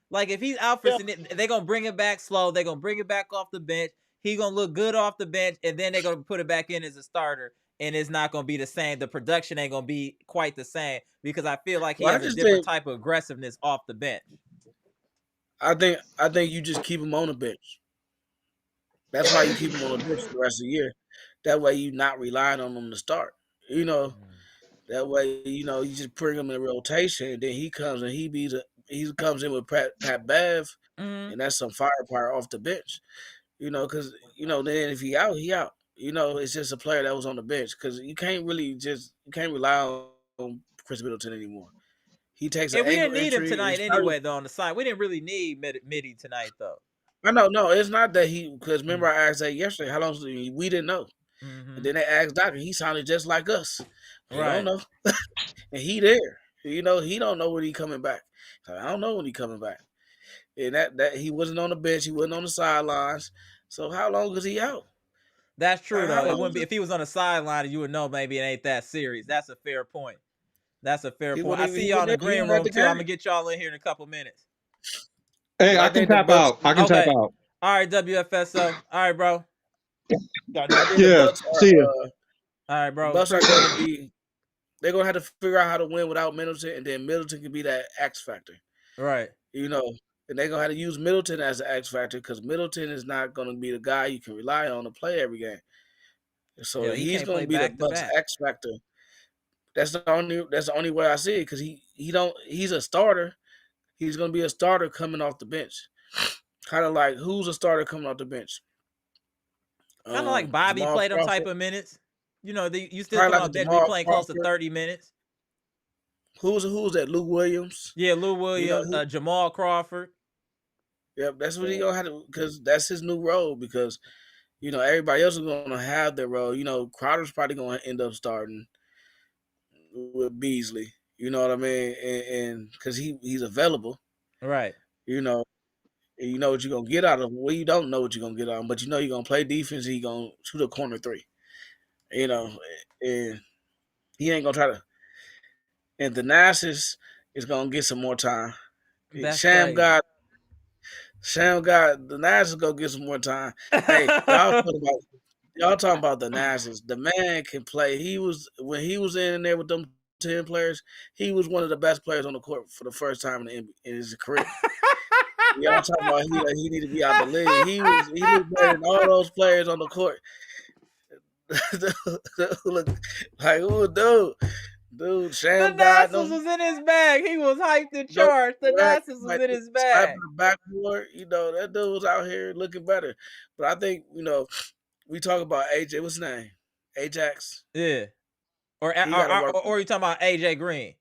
Like if he's out for significant, they gonna bring it back slow. They gonna bring it back off the bench. He gonna look good off the bench, and then they gonna put it back in as a starter, and it's not gonna be the same. The production ain't gonna be quite the same because I feel like he has a different type of aggressiveness off the bench. I think you just keep him on the bench. That's why you keep him on the bench the rest of the year. That way you're not relying on him to start. That way, you just bring him in rotation, and then he comes and he comes in with Pat Bev, and that's some firepower off the bench. Because then if he out, he out. It's just a player that was on the bench because you can't rely on Chris Middleton anymore. He takes an we ankle didn't need him injury. tonight anyway, though. On the side, we didn't really need Mitty tonight, though. I know, no, it's not that because remember I asked that yesterday. How long? We didn't know, and then they asked Doctor. He sounded just like us. I don't know, and he there. He don't know when he coming back. So I don't know when he coming back, and that he wasn't on the bench. He wasn't on the sidelines. So how long is he out? That's true, though. It wouldn't be if he was on the sideline. You would know maybe it ain't that serious. That's a fair point. I see y'all in the green room too. I'm gonna get y'all in here in a couple minutes. Hey, I can tap out. I can tap out. All right, WFSO. All right, bro. Yeah. See ya. All right, bro. Bucks are going to be. They're gonna have to figure out how to win without Middleton, and then Middleton can be that X factor. Right. And they're gonna have to use Middleton as an X factor because Middleton is not gonna be the guy you can rely on to play every game. So he's gonna be the Bucks X factor. That's the only way I see it because he's a starter. He's gonna be a starter coming off the bench. Kind of like who's a starter coming off the bench? Kind of like Bobby Jamal played them type of minutes. You still come on bench, be playing close to 30 minutes. Who's that? Lou Williams. Yeah, Lou Williams, Jamal Crawford. Yep, that's what he gonna have to because that's his new role because everybody else is gonna have their role. Crowder's probably gonna end up starting with Beasley. You know what I mean? And because he's available. Right. You know what you're gonna get out of him. Well, you don't know what you're gonna get out of him, but you're gonna play defense and he's gonna shoot a corner three. And he ain't gonna try to. And the Nasus is gonna get some more time. Sham God, the Nasus gonna get some more time. Hey, y'all talking about the Nasus. The man can play. When he was in there with them 10 players, he was one of the best players on the court for the first time in his career. Y'all talking about he need to be out the league. He was better than all those players on the court. Look, like dude, Sham the Nasus was in his bag. He was hyped and charged. The Nasus was in his bag. The backboard, that dude was out here looking better. But I think we talk about AJ. What's his name? Ajax. Yeah. Or you talking about AJ Green?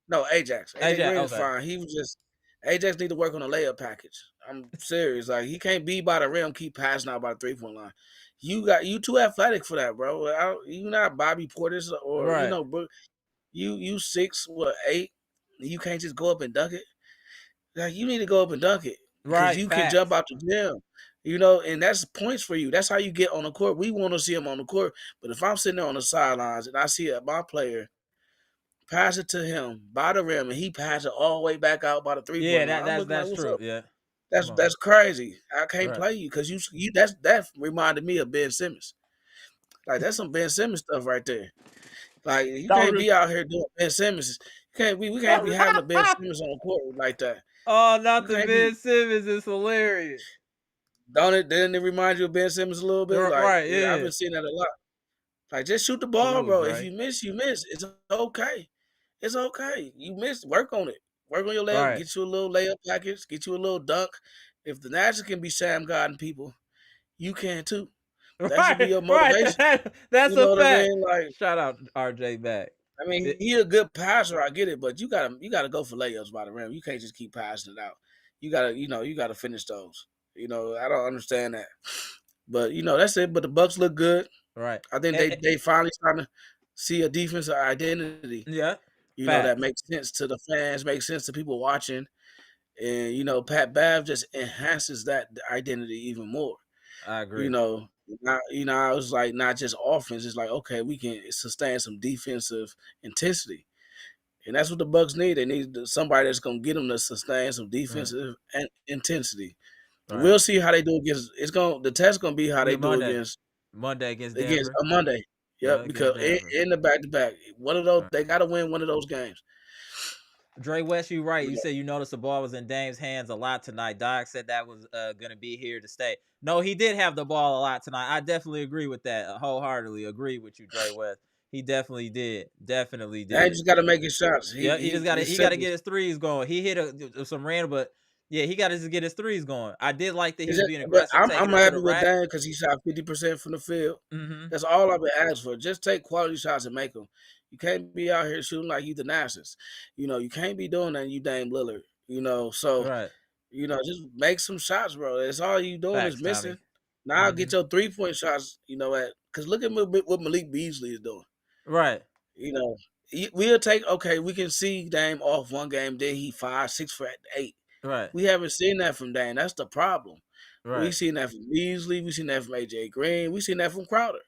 No, Ajax. AJ Green is fine. He was just Ajax need to work on a layup package. I'm serious. Like he can't be by the rim, keep passing out by the 3-point line. You too athletic for that, bro. You not Bobby Portis or right. You 6'8". You can't just go up and dunk it. Like you need to go up and dunk it because you can jump out the gym. And that's points for you. That's how you get on the court. We want to see him on the court, but if I'm sitting there on the sidelines and I see my player pass it to him by the rim and he passes it all the way back out by the 3-point line, that's true. Up? Yeah. That's crazy. I can't play you because that reminded me of Ben Simmons. Like that's some Ben Simmons stuff right there. Like you can't be out here doing Ben Simmons. We can't be having a Ben Simmons on the court like that. Oh, not the Ben Simmons is hilarious. Didn't it remind you of Ben Simmons a little bit? Right, yeah. I've been seeing that a lot. Like just shoot the ball, bro. Right. If you miss, you miss. It's okay. It's okay. You missed. Work on it. Work on your layup. Right. Get you a little layup package. Get you a little dunk. If the Nationals can be Sham God and people, you can too. That should be your motivation. Right. That's a fact. Like, shout out RJ back. I mean, he's a good passer. I get it, but you gotta go for layups by the rim. You can't just keep passing it out. You gotta finish those. I don't understand that. But that's it. But the Bucks look good. Right. I think they finally starting to see a defensive identity. Yeah. That makes sense to the fans, makes sense to people watching. And Pat Bev just enhances that identity even more. I agree. I was like not just offense. It's like, okay, we can sustain some defensive intensity, and that's what the Bucks need. They need somebody that's gonna get them to sustain some defensive intensity. And we'll see how they do against. The test gonna be how they do Monday against against Denver. a Monday. Yep, because in the back to back, one of those they got to win one of those games. Dre West, you right. You said you noticed the ball was in Dame's hands a lot tonight. Doc said that was going to be here to stay. No, he did have the ball a lot tonight. I definitely agree with that. Wholeheartedly agree with you, Dre West. He definitely did. Definitely did. He just got to make his shots. He just got to get his threes going. He hit some random, but yeah, he got to just get his threes going. I did like that he was being aggressive. I'm happy with Dan because he shot 50% from the field. Mm-hmm. That's all I've been asking for. Just take quality shots and make them. You can't be out here shooting like you the Nationals. You can't be doing that. You Dame Lillard. So just make some shots, bro. That's all you doing is missing. Tommy. Now get your 3-point shots. Because look at what Malik Beasley is doing. Right. We'll take. Okay, we can see Dame off one game. Then he 5, 6 for 8. Right. We haven't seen that from Dame. That's the problem. Right. We seen that from Beasley. We seen that from AJ Green. We seen that from Crowder.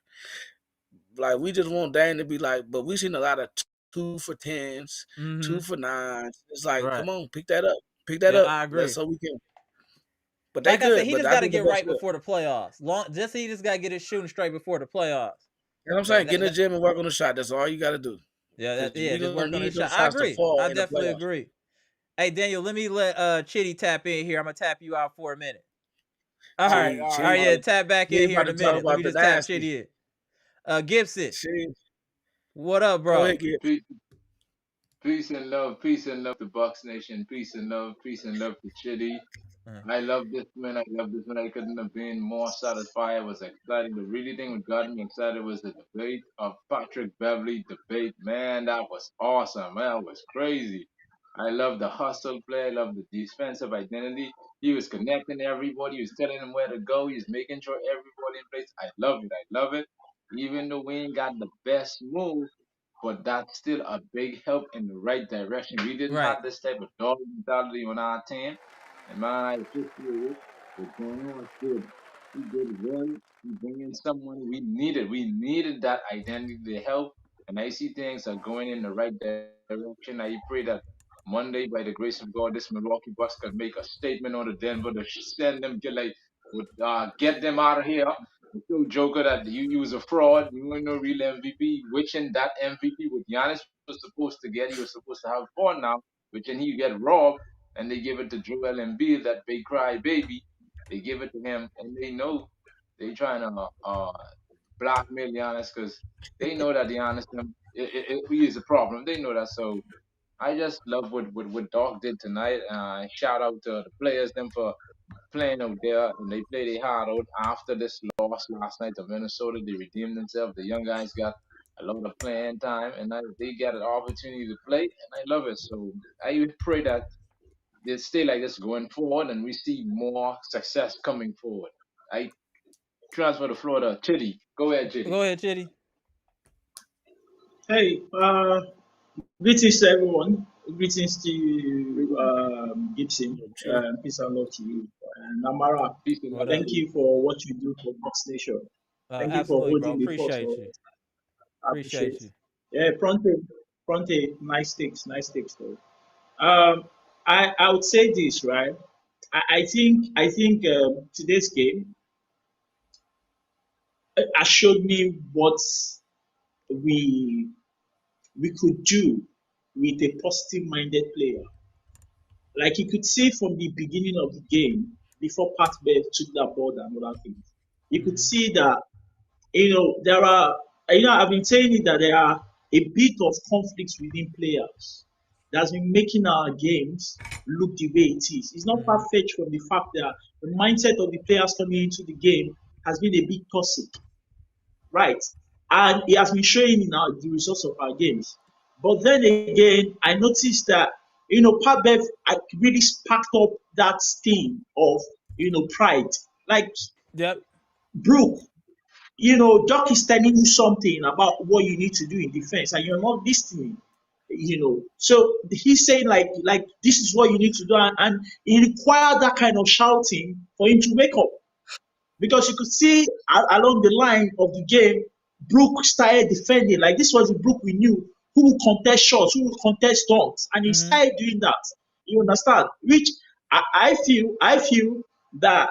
Like, we just want Dame to be like, but we seen a lot of 2 for 10s, 2 for 9s. It's like, come on, pick that up. Pick that up. I agree. So we can. But like I said, he just got to get right before the playoffs. He just got to get his shooting straight before the playoffs. You know what I'm saying? Get in the gym and work on the shot. That's all you got to do. Yeah, just work on the shot. I agree. I definitely agree. Hey, Daniel, let me let Chitty tap in here. I'm going to tap you out for a minute. All right, tap back in here in a minute. Let me just tap Chitty in. Gibson. What up, bro? Ahead, peace and love to Bucks Nation. Peace and love to Chitty. I love this man. I couldn't have been more satisfied. I was excited. The really thing that got me excited was the debate of Patrick Beverley debate. Man, that was awesome. Man, that was crazy. I love the hustle play. I love the defensive identity. He was connecting everybody. He was telling them where to go. He was making sure everybody in place. I love it. Even though we ain't got the best move, but that's still a big help in the right direction. We didn't have this type of dog mentality on our team. And man, I appreciate it. What's going on is good. He did well. He bringing someone we needed that identity to help. And I see things are going in the right direction. I pray that Monday, by the grace of God, this Milwaukee Bucks could make a statement on the Denver to send them, get them out of here. Show Joker that you was a fraud. You ain't no real MVP. Wishing that MVP with Giannis was supposed to get. He was supposed to have 4 now, which then he get robbed. And they give it to Joel Embiid, that big cry baby. They give it to him, and they know they trying to blackmail Giannis because they know that Giannis he is a problem. They know that. So I just love what Doc did tonight. Shout out to the players them for playing out there, and they played their heart out after this loss last night to Minnesota. They redeemed themselves. The young guys got a lot of playing time, and they got an opportunity to play, and I love it. So I pray that they stay like this going forward, and we see more success coming forward. I transfer the floor to Chitty. Go ahead, Chitty. Hey, greetings to everyone. Greetings to you, Gibson. Peace and love to you. And Amara, thank you for what you do for Bucks Nation. Thank you for holding the fort. I appreciate you. Yeah, Fronte, nice takes though. I would say this, right? I think today's game has showed me what we could do with a positive-minded player. Like you could see from the beginning of the game, before Pat Bev took that ball and other things, you could see that there are I've been saying it that there are a bit of conflicts within players that's been making our games look the way it is. It's not far-fetched from the fact that the mindset of the players coming into the game has been a bit toxic, right? And it has been showing in the results of our games. But then again, I noticed that, Pat Bev really sparked up that thing of, pride. Like, Brooke, Doc is telling you something about what you need to do in defense, and you're not listening. So he's saying like this is what you need to do, and it required that kind of shouting for him to wake up. because you could see along the line of the game, Brook started defending. Like this was the Brook we knew who would contest shots, who would contest dunks, and he started doing that. You understand? Which I feel that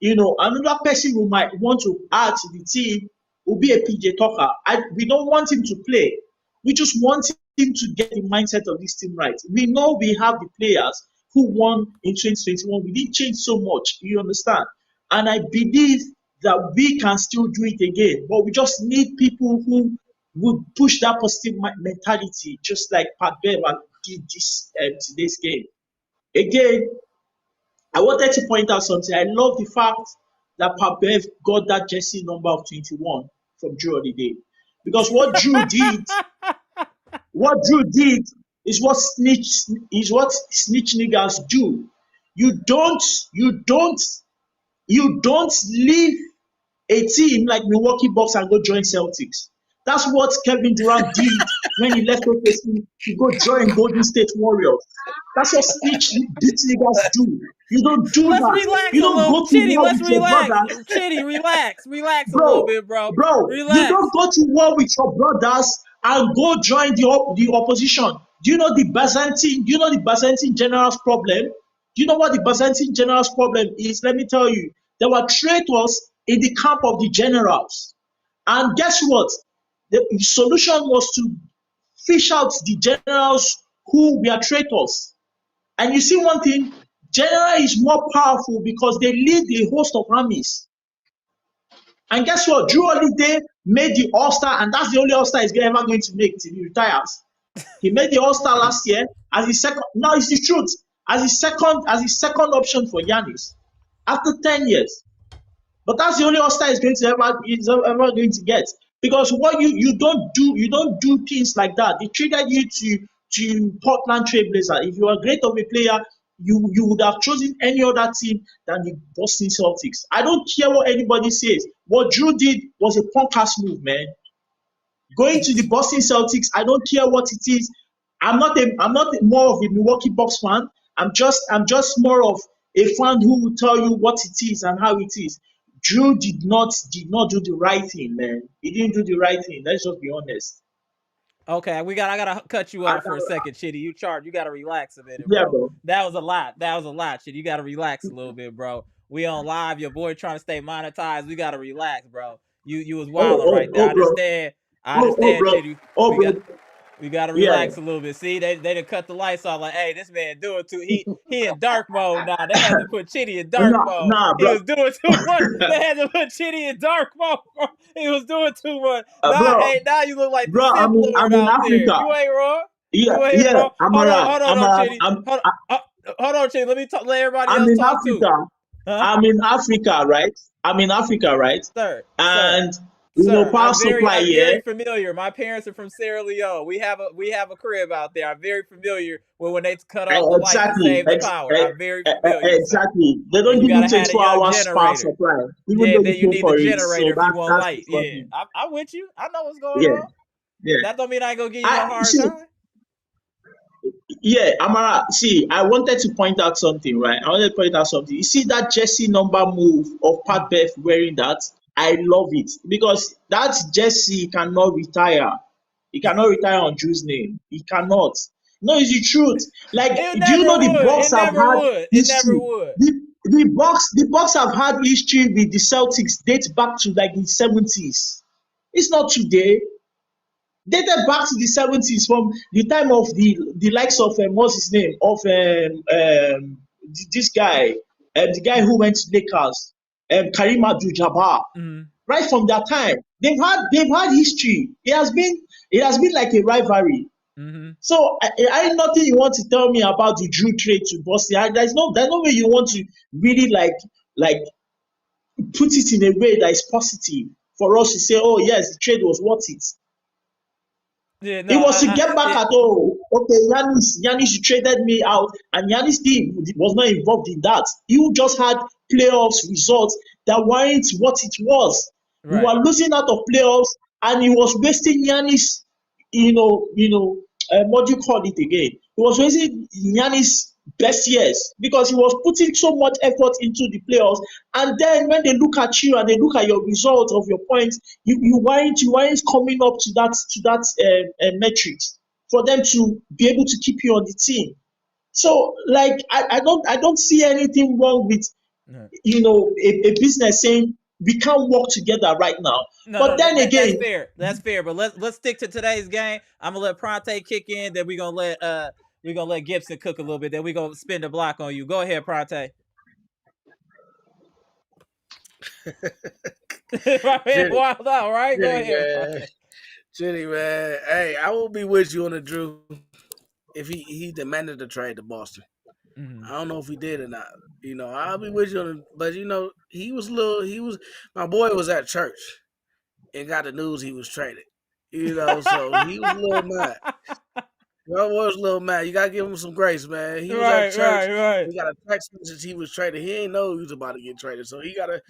another person who might want to add to the team will be a PJ Tucker. We don't want him to play. We just want him to get the mindset of this team right. We know we have the players who won in 2021. We didn't change so much. You understand? And I believe that we can still do it again. But we just need people who would push that positive mentality, just like Pat Bev did this today's game. Again, I wanted to point out something. I love the fact that Pat Bev got that jersey number of 21 from Jrue Holiday. Because what Jrue did is what snitch niggas do. You don't leave a team like Milwaukee Bucks and go join Celtics. That's what Kevin Durant did when he left OKC to go join Golden State Warriors. That's what snitch niggas do. You don't do let's that. Relax You a don't little. go to Chitty, war let's with your relax. brothers. Chitty, relax a Bro, little bit, bro. Relax. you don't go to war with your brothers and go join the opposition. Do you know the Byzantine general's problem? Do you know what the Byzantine general's problem is? Let me tell you. There were traitors in the camp of the generals. And guess what? The solution was to fish out the generals who were traitors. And you see one thing, general is more powerful because they lead a host of armies. And guess what? Jrue Holiday made the All-Star, and that's the only All-Star he's ever going to make till he retires. He made the All-Star last year as his second. Now it's the truth. As his second option for Giannis after 10 years. But that's the only All-Star he's ever going to get. Because what you don't do things like that. They traded you to Portland Trailblazers. If you are great of a player, you would have chosen any other team than the Boston Celtics. I don't care what anybody says. What Jrue did was a punk ass move, man. Going to the Boston Celtics, I don't care what it is. I'm not more of a Milwaukee Bucks fan. I'm just more of a fan who will tell you what it is and how it is. Jrue did not do the right thing, man. He didn't do the right thing. Let's just be honest. Okay, I gotta cut you off for a second, Chitty. You gotta relax a minute, Yeah, bro. bro. That was a lot, Chitty. You gotta relax a little bit, bro. We on live. Your boy trying to stay monetized. We gotta relax, bro. You was wilding right there. I understand, Chitty. We gotta relax a little bit. See, they done cut the lights off. Like, hey, this man doing too. He in dark mode now. They had to put Chitty in dark mode. He was doing too much. They had to put Chitty in dark mode. Bro. He was doing too much. Now you look like the Sith Lord I'm in out Africa. there. You ain't wrong. Yeah, Wrong. Amara. Hold on, Chitty. Let me let everybody I'm else in talk Africa. too. Huh? I'm in Africa, right? Sir. And Sir, power supply here. very familiar. My parents are from Sierra Leone. We have a crib out there. I'm very familiar with when they cut off the lights and save the power. I'm very familiar. Exactly. Sir. They don't give you 24 hours power supply. Then you need the generator if you want light. Yeah, I'm with you. I know what's going on. Yeah. That don't mean I ain't gonna give you a hard time. Yeah, Amara, see, I wanted to point out something, right? You see that jersey number move of Pat Bev wearing that? I love it because that jersey cannot retire. He cannot retire on Drew's name. He cannot. No, it's the truth. Like, do you know the Bucks have had history? It never would. The Bucks have had history with the Celtics dates back to like the 70s. It's not today. Dated back to the 70s from the time of the likes of what's his name of this guy, the guy who went to Lakers, Kareem Abdul-Jabbar. Right from that time, they've had history. It has been like a rivalry. So I nothing you want to tell me about the Jrue trade to Boston. There's no way you want to really like put it in a way that is positive for us to say, oh yes, the trade was worth it. Yeah, no, it was to get back at Giannis, you traded me out, and Giannis team was not involved in that. You just had playoffs results that weren't what it was. Right. You were losing out of playoffs, and he was wasting Giannis. What do you call it again? He was wasting Giannis best years because he was putting so much effort into the playoffs. And then when they look at you and they look at your results of your points, you weren't coming up to that metrics for them to be able to keep you on the team. So like I don't see anything wrong with a business saying we can't work together right now. But then again, that's fair. That's fair. But let's stick to today's game. I'm gonna let Pronte kick in. Then we're gonna let Gibson cook a little bit. Then we're gonna spin the block on you. Go ahead, Pronte. Wild out, right? Jenny, go ahead, man. Jenny, man. Hey, I will be with you on the Jrue if he demanded to trade to Boston. Mm-hmm. I don't know if he did or not. I'll be with you on it, but my boy was at church and got the news he was traded. So he was a little mad. My boy was a little mad. You gotta give him some grace, man. He was at church. Right. He got a text message he was traded. He ain't know he was about to get traded. So he gotta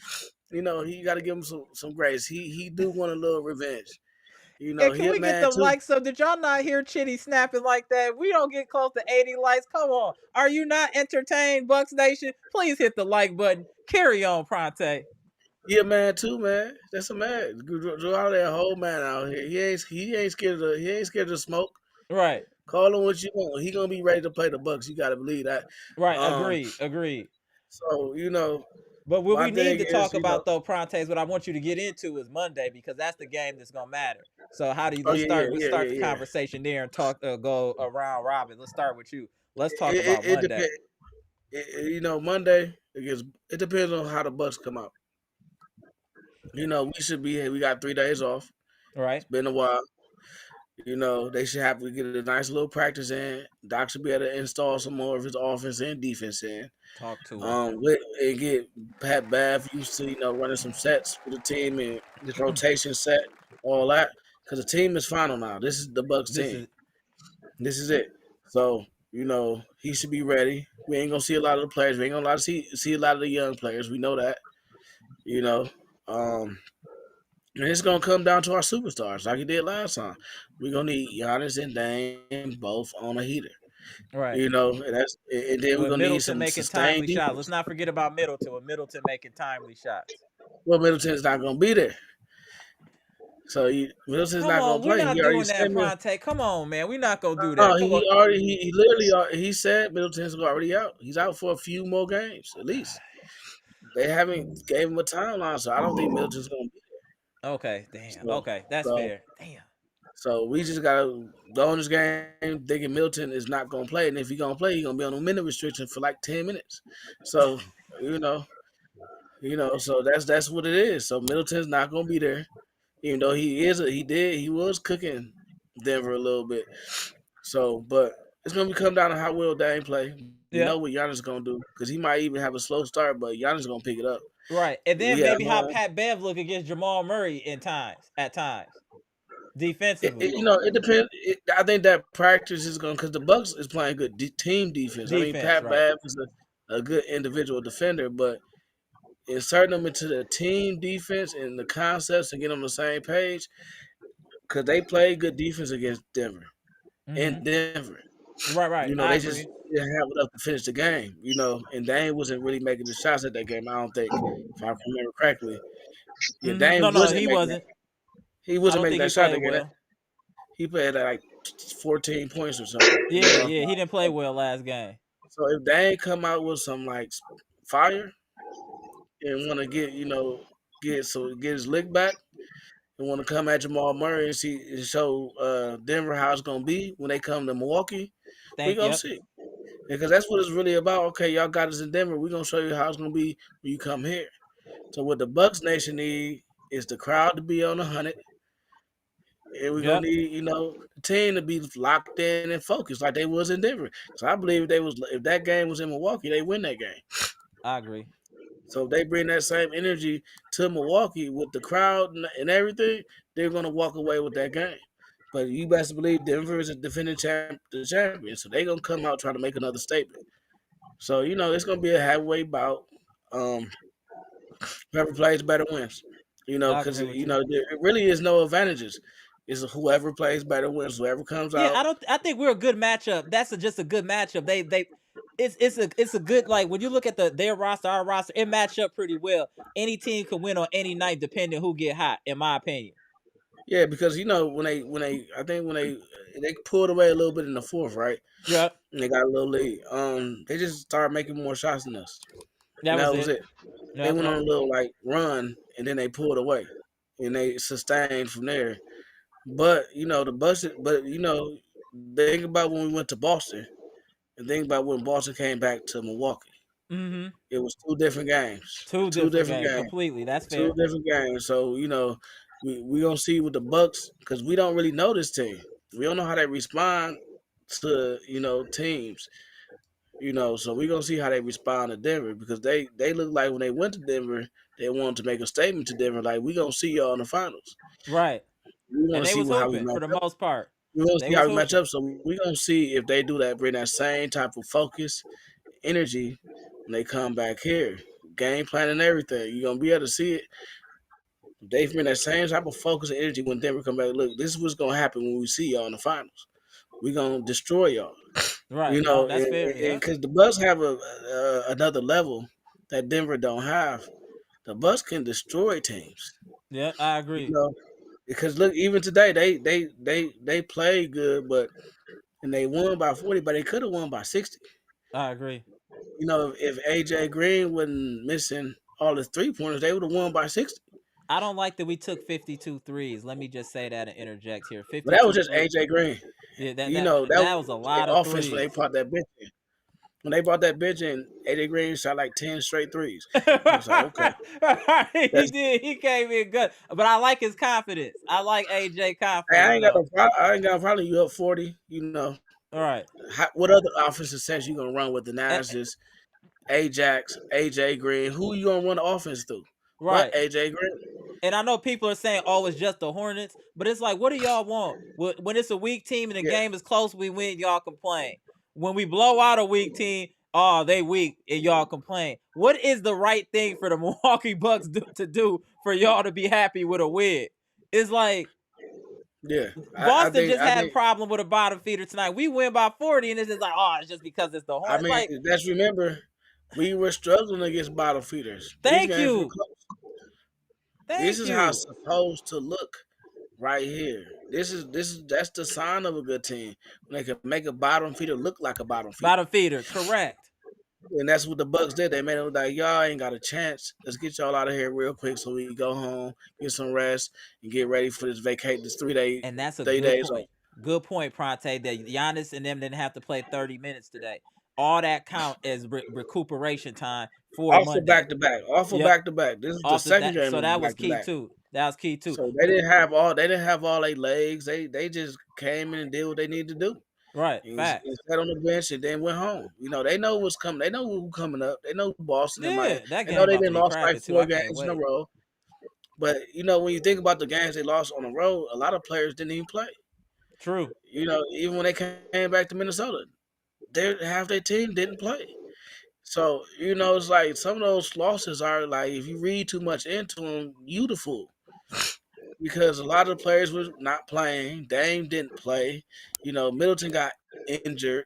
give him some grace. He do want a little revenge. And can we get the likes of? Did y'all not hear Chitty snapping like that? We don't get close to 80 likes. Come on. Are you not entertained, Bucks Nation? Please hit the like button. Carry on, Pronte. Yeah, man, too, man. That's a man. Jrue out there, whole man out here. He ain't scared of smoke. Right. Call him what you want. He gonna be ready to play the Bucks. You gotta believe that. Right. Agreed. So But what we need to talk about though, Pronte, is what I want you to get into is Monday because that's the game that's gonna matter. So how do you start the conversation there and talk go around robin? Let's start with you. Let's talk about Monday. Monday it depends on how the Bucks come out. We got 3 days off. Right. It's been a while. They should have to get a nice little practice in. Doc should be able to install some more of his offense and defense in. Talk to him. And get Pat Bev used to, running some sets for the team and this rotation set, all that. Because the team is final now. This is the Bucks team. This is it. So, he should be ready. We ain't going to see a lot of the players. We ain't going to see a lot of the young players. We know that. And it's gonna come down to our superstars, like he did last time. We're gonna need Giannis and Dame both on a heater, right? And then we're gonna need some making timely shots. Let's not forget about Middleton. With Middleton making timely shots. Well, Middleton's not gonna be there, so Middleton's not gonna play. We're not doing that, Pronte. Come on, man. We're not gonna do that. He said Middleton's already out. He's out for a few more games at least. They haven't gave him a timeline, so I don't think Middleton's gonna be there. Okay, damn. So, okay, that's fair. Damn. So we just gotta go on this game thinking Middleton is not gonna play, and if he's gonna play, he's gonna be on a minute restriction for like 10 minutes. So so that's what it is. So Middleton's not gonna be there, even though he was cooking Denver a little bit. So, but it's gonna come down to how well Dame play. You know what Giannis is gonna do because he might even have a slow start, but Giannis is gonna pick it up. Right, and then maybe how Pat Bev look against Jamal Murray at times, defensively. It depends. I think that practice is going because the Bucks is playing good team defense. I mean, Pat Bev is a good individual defender, but inserting them into the team defense and the concepts and get on the same page because they play good defense against Denver and Denver. Right. They just didn't have enough to finish the game. And Dame wasn't really making the shots at that game. I don't think, if I remember correctly. Yeah, Dame he wasn't. He wasn't making that shot. Well. He played at like 14 points or something. Yeah, he didn't play well last game. So if Dame come out with some like fire and want to get his lick back and want to come at Jamal Murray and show Denver how it's gonna be when they come to Milwaukee, we're gonna see. Because that's what it's really about. Okay, y'all got us in Denver. We're gonna show you how it's gonna be when you come here. So what the Bucks Nation need is the crowd to be on 100. And we're gonna need, the team to be locked in and focused like they was in Denver. So I believe if that game was in Milwaukee, they win that game. I agree. So if they bring that same energy to Milwaukee with the crowd and everything, they're gonna walk away with that game. But you best believe Denver is a defending champion, so they're gonna come out trying to make another statement. So it's gonna be a halfway bout. Whoever plays better wins. Because there really is no advantages. It's whoever plays better wins. Whoever comes out. I think we're a good matchup. That's just a good matchup. it's a good, like, when you look at their roster, our roster, it match up pretty well. Any team can win on any night depending who get hot, in my opinion. Yeah, because when they I think when they pulled away a little bit in the fourth, right? Yep. And they got a little lead. They just started making more shots than us. That And was that was it. it. They Yep. went on a little like run and then they pulled away. And they sustained from there. But the Bucks think about when we went to Boston and think about when Boston came back to Milwaukee. Mm-hmm. It was two different games. Two different games. Completely. That's Two fair. different games. So, we gonna see with the Bucks because we don't really know this team. We don't know how they respond to, teams. So we gonna see how they respond to Denver because they look like when they went to Denver, they wanted to make a statement to Denver, like we gonna see y'all in the finals. Right. We want And to they see was how we hooping for match the up. most part. We want to They see was how we match hooping. up. So we gonna see if they do that, bring that same type of focus, energy when they come back here. Game plan and everything. You're gonna be able to see it. They bring that same type of focus and energy when Denver come back. Look, this is what's gonna happen when we see y'all in the finals. We gonna destroy y'all. Right. No, that's fair. And Yeah. because the Bucks have another level that Denver don't have. The Bucks can destroy teams. Yeah, I You agree. know, because look, even today they played good, and they won by 40, but they could have won by 60. I agree. If AJ Green wasn't missing all his 3-pointers, they would have won by 60. I don't like that we took 52 threes. Let me just say that and interject here. But that was 52 just threes. AJ Green. Yeah, That that was a was lot their of offense when they threes. brought that bench in. When they brought that bench in, AJ Green shot like 10 straight threes. I was like, okay. He did. He came in good. But I like his confidence. I like AJ confidence. Hey, I ain't got though. no problem. You up 40, All right. What other offensive sets you gonna run with the Nas's, Ajax, AJ Green? Who you gonna run the offense through? Right. But AJ Green. And I know people are saying, "Oh, it's just the Hornets," but it's like, what do y'all want? When it's a weak team and the Yeah. game is close, we win. Y'all complain. When we blow out a weak team, oh, they weak, and y'all complain. What is the right thing for the Milwaukee Bucks to do for y'all to be happy with a win? It's like, yeah, Boston just had a problem with a bottom feeder tonight. We win by 40, and it's just like, oh, it's just because it's the Hornets. Like, let's remember, we were struggling against bottom feeders. Thank you. This is how it's supposed to look right here. That's the sign of a good team when they can make a bottom feeder look like a bottom feeder. Bottom feeder, correct. And that's what the Bucks did. They made it look like y'all ain't got a chance. Let's get y'all out of here real quick so we can go home, get some rest, and get ready for this 3 days. And that's a 3 good days point. Good point, Pronte, that Giannis and them didn't have to play 30 minutes today. All that count as recuperation time for off Monday. Of back to back. Off of back to back. This is the second game. So that was key too. That was key too. So they didn't have all their legs. They just came in and did what they needed to do. Right. And Fact. sat on the bench and then went home. They know what's coming. They know who's coming up. They know Boston. Yeah, that game. They know they didn't lost like 4 games in a row. But when you think about the games they lost on the road, a lot of players didn't even play. True. Even when they came back to Minnesota, half their team didn't play. So, it's like some of those losses are like, if you read too much into them, you the fool. Because a lot of the players were not playing. Dame didn't play. Middleton got injured.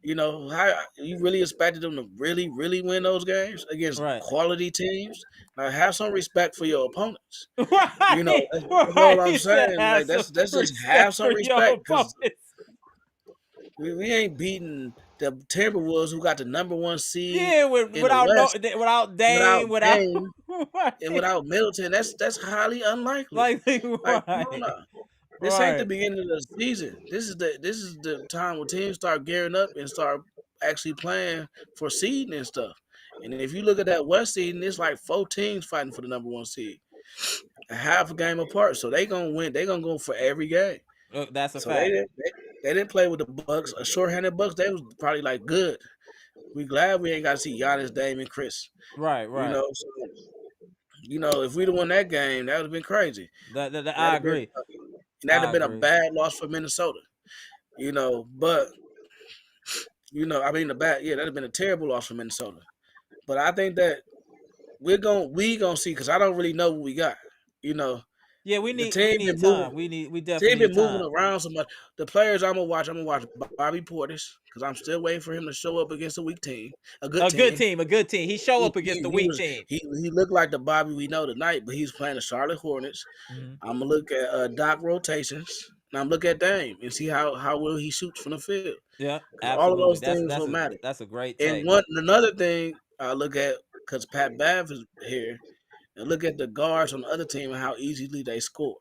How you really expected them to really, really win those games against quality teams? Now, have some respect for your opponents. Right. That's all I'm saying. Like, that's just have some respect because we ain't beating the Timberwolves who got the number 1 seed. Yeah, without Dame, and without Middleton. That's highly unlikely. This ain't the beginning of the season. This is the time when teams start gearing up and start actually playing for seeding and stuff. And if you look at that West seed, it's like 4 teams fighting for the number 1 seed, a half a game apart. So they gonna win. They gonna go for every game. That's a fact. They didn't play with the Bucks. A short-handed Bucks. They was probably like good. We glad we ain't got to see Giannis, Dame, and Chris. Right. If we'd have won that game, that would have been crazy. I agree. That'd have been a bad loss for Minnesota. But that'd have been a terrible loss for Minnesota. But I think that we gonna see, because I don't really know what we got. Yeah, we The need team been time. moving. We Team definitely been need moving time. around so much. The players I'm gonna watch Bobby Portis because I'm still waiting for him to show up against a weak team, a good team. A good team. He show up against the weak Was team. he looked like the Bobby we know tonight, but he's playing the Charlotte Hornets. Mm-hmm. I'm gonna look at Doc rotations, and I'm look at Dame and see how well he shoots from the field. Yeah, Because all of absolutely. those things will matter. That's a great And take. another thing I look at because Pat Bev is here, and look at the guards on the other team and how easily they score.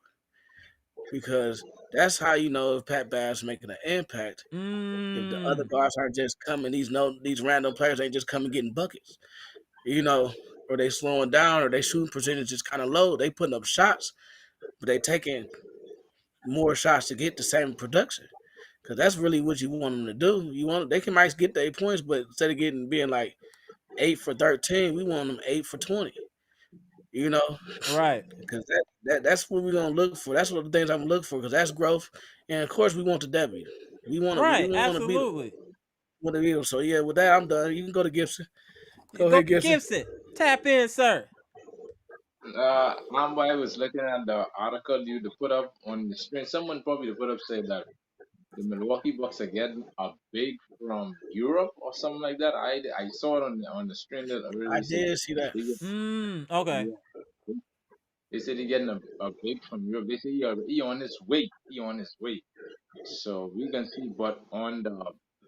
Because that's how you know if Pat Bev's making an impact. If the other guards aren't just coming, these random players ain't just coming getting buckets, or they slowing down, or they shooting percentage is kind of low. They putting up shots, but they taking more shots to get the same production. Because that's really what you want them to do. They can might get the 8 points, but instead of being like 8 for 13, we want them 8 for 20. Right. Because that's what we're gonna look for. That's what the things I'm gonna look for. Because that's growth, and of course we want the W. We want to beat them. Want to beat them. So yeah, with that I'm done. You can go to Gibson. Go ahead, Gibson. Tap in, sir. I was looking at the article you put up on the screen. Someone probably put up said that the Milwaukee Bucks are getting a big from Europe or something like that. I saw it on the screen that I really said did see that. Okay. Yeah. They said he's getting a big from Europe. They say he on his way. He on his way. So we can see, but on the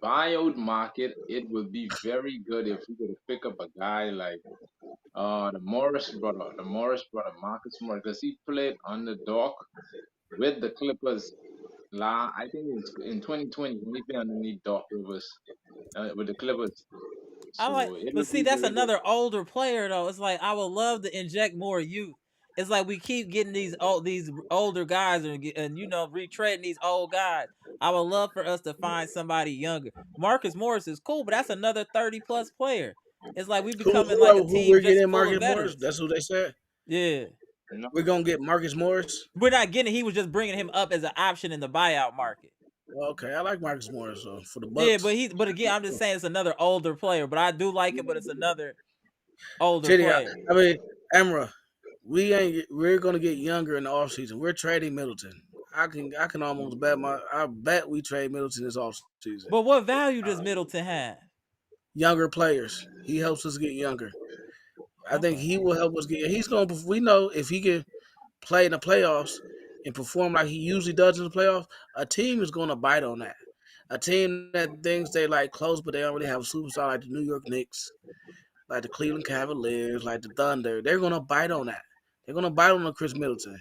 buyout market, it will be very good if we could pick up a guy like the Morris brother, Marcus Morris, because he played on the dock with the Clippers. I think it's in 2020 when he played underneath Doc Rivers with the Clippers. So it but would see, be that's very good. another older player though. It's like I would love to inject more youth. It's like we keep getting these older guys and retreading these old guys. I would love for us to find somebody younger. Marcus Morris is cool, but that's another 30+ player. It's like we becoming like a Who team we're just getting full of Marcus veterans. Morris? That's who they said. Yeah. No. We're gonna get Marcus Morris. We're not getting. He was just bringing him up as an option in the buyout market. Well, okay, I like Marcus Morris for the Bucks. Yeah, but again, I'm just saying it's another older player. But I do like it. But it's another older player. I mean, Amara, we're gonna get younger in the offseason. We're trading Middleton. I can almost bet we trade Middleton this offseason. But what value does Middleton have? Younger players. He helps us get younger. I think he will help us get. We know if he can play in the playoffs and perform like he usually does in the playoffs, a team is gonna bite on that. A team that thinks they like close, but they don't really have a superstar like the New York Knicks, like the Cleveland Cavaliers, like the Thunder. They're gonna bite on that. They're gonna bite on the Chris Middleton,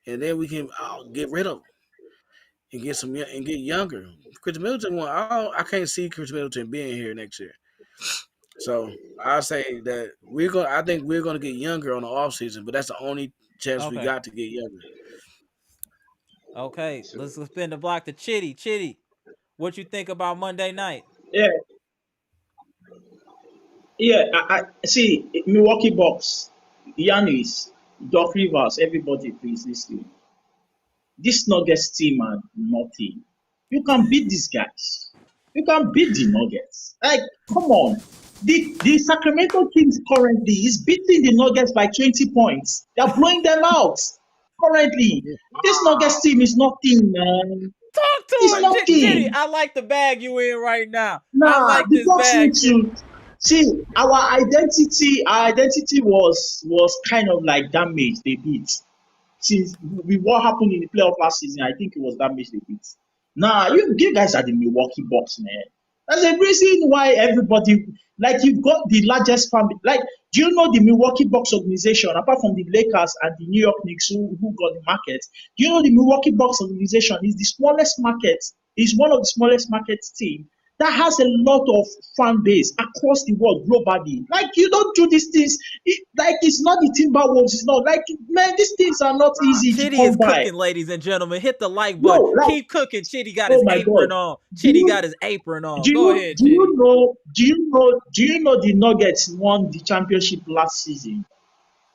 and then we can get rid of him and get younger. Chris Middleton, I can't see Chris Middleton being here next year. So I say that I think we're gonna get younger on the offseason, but that's the only chance we got to get younger. Okay, let's spin the block to Chitty. Chitty, what you think about Monday night? Yeah, I see Milwaukee Bucks, Giannis, Doc Rivers, everybody please listen. This Nuggets team are nothing. You can beat these guys. You can beat the Nuggets. Like, come on. The Sacramento Kings currently is beating the Nuggets by 20 points. They're blowing them out currently. This Nuggets team is nothing, man. Talk to It's him, nothing. Chitty. I like the bag you in right now. Nah, I like this bag. See, our identity was kind of like damaged a bit. Since what happened in the playoff last season, I think it was damaged a bit. Nah, you guys are the Milwaukee Bucks, man. That's the reason why everybody, like, you've got the largest family. Like, do you know the Milwaukee Bucks organization, apart from the Lakers and the New York Knicks who got the market? Do you know the Milwaukee Bucks organization is the smallest market, is one of the smallest market team that has a lot of fan base across the world globally. Like, you don't do these things. It's not the Timberwolves. It's not like, man, these things are not easy Chitty to come is by. cooking, ladies and gentlemen. Hit the like button. Keep cooking. Chitty got his apron on. Chitty got his apron on. Go ahead, Chitty. Do you know the Nuggets won the championship last season?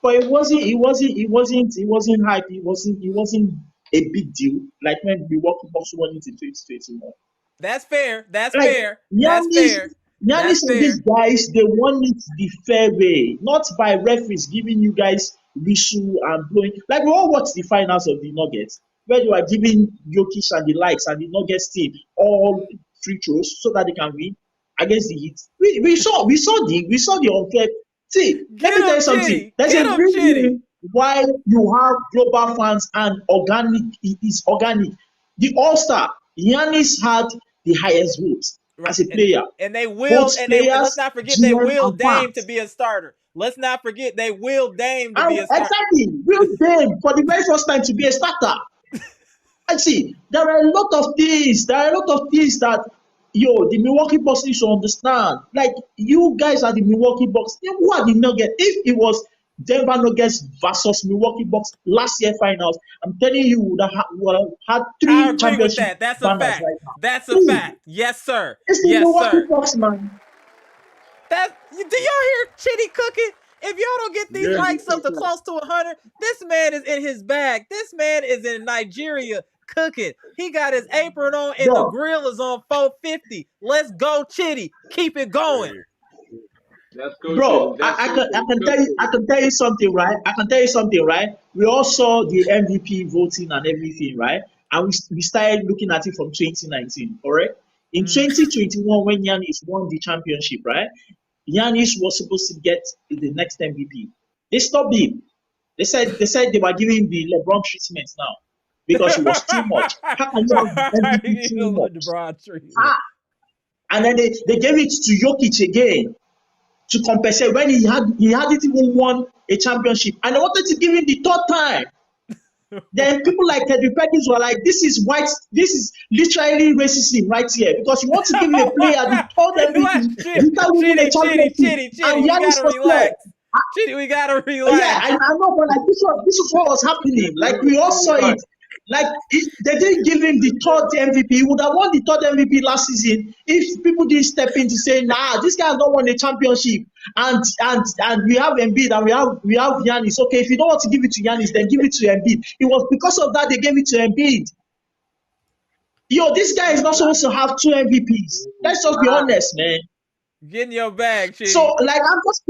But it wasn't hype. It wasn't a big deal. Like when the Milwaukee Bucks won it in 2021. That's fair. That's like, fair. Giannis and these guys, they won it the fair way, not by referees giving you guys whistle and blowing. Like we all watched the finals of the Nuggets, where they were giving Jokic and the likes and the Nuggets team all free throws so that they can win against the Heat. We saw the unfair. See, let me tell you something. There's a reason why you have global fans and organic. It is organic. The All Star Giannis had the highest votes as a player. And they willed, both players, let's not forget they willed Dame to be a starter. Let's not forget they willed Dame to be a starter. Exactly, willed Dame for the very first time to be a starter. And see, there are a lot of things. That the Milwaukee Bucks need to understand. Like, you guys are the Milwaukee Bucks. Who are the Nuggets? If it was Denver Nuggets versus Milwaukee Bucks last year finals, I'm telling you, we would have had 3 championship That's banners a fact. right now. That's a fact. Yes, sir. It's the Milwaukee Bucks, man. Do y'all hear Chitty cooking? If y'all don't get these likes up to close to 100, this man is in his bag. This man is in Nigeria cooking. He got his apron on and the grill is on 450. Let's go, Chitty. Keep it going. Bro, I can tell you something, right? We all saw the MVP voting and everything, right? And we started looking at it from 2019, correct? In 2021, when Giannis won the championship, right? Giannis was supposed to get the next MVP. They stopped him. They said they were giving the LeBron treatment now because it was too much. How can you have MVP too much? And then they gave it to Jokic again to compensate when he hadn't even won a championship, and they wanted to give him the 3rd time. Then people like Teddy Perkins were like, "This is literally racism right here because you want to give a player the 3rd MVP without winning a championship." And Giannis was like, Chitty, we gotta relax. Yeah, I know, but like this was what was happening. Like we all saw it. Like they didn't give him the 3rd MVP. He would have won the 3rd MVP last season if people didn't step in to say, "Nah, this guy has not won a championship." And we have Embiid and we have Giannis. Okay, if you don't want to give it to Giannis, then give it to Embiid. It was because of that they gave it to Embiid. This guy is not supposed to have 2 MVPs. Let's just be honest, man. Get in your bag, Chitty. So like I'm just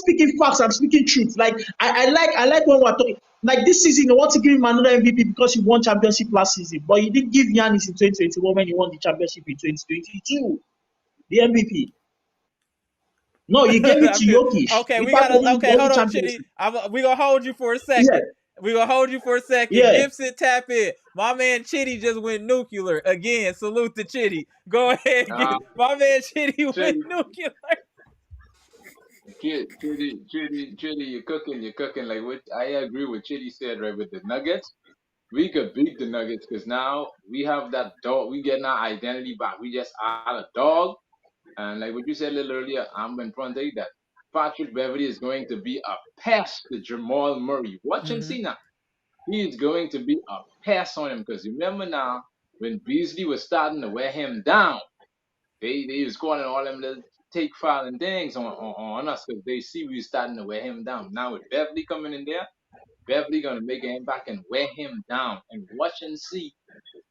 speaking facts. I'm speaking truth. Like I like when we're talking. Like this season, you want to give him another MVP because he won championship last season, but you didn't give Giannis in 2021 when he won the championship in 2022, the MVP. No, you gave it to Jokic. Okay, hold on, Chitty. We gonna hold you for a second. Yeah. We gonna hold you for a second. Yeah. Gibson, tap in. My man Chitty just went nuclear again. Salute to Chitty. Go ahead. My man Chitty went nuclear. Chitty, you're cooking. Like what I agree with Chitty said, right? With the Nuggets, we could beat the Nuggets because now we have that dog. We getting our identity back. We just add a dog, and like what you said a little earlier, I'm in front of you that Patrick Beverley is going to be a pest to Jamal Murray. Watch and see now. He is going to be a pest on him because remember now when Beasley was starting to wear him down, they was calling all them little take filing things on us because they see we starting to wear him down. Now with Beverley coming in there, Beverley gonna make him back and wear him down. And watch and see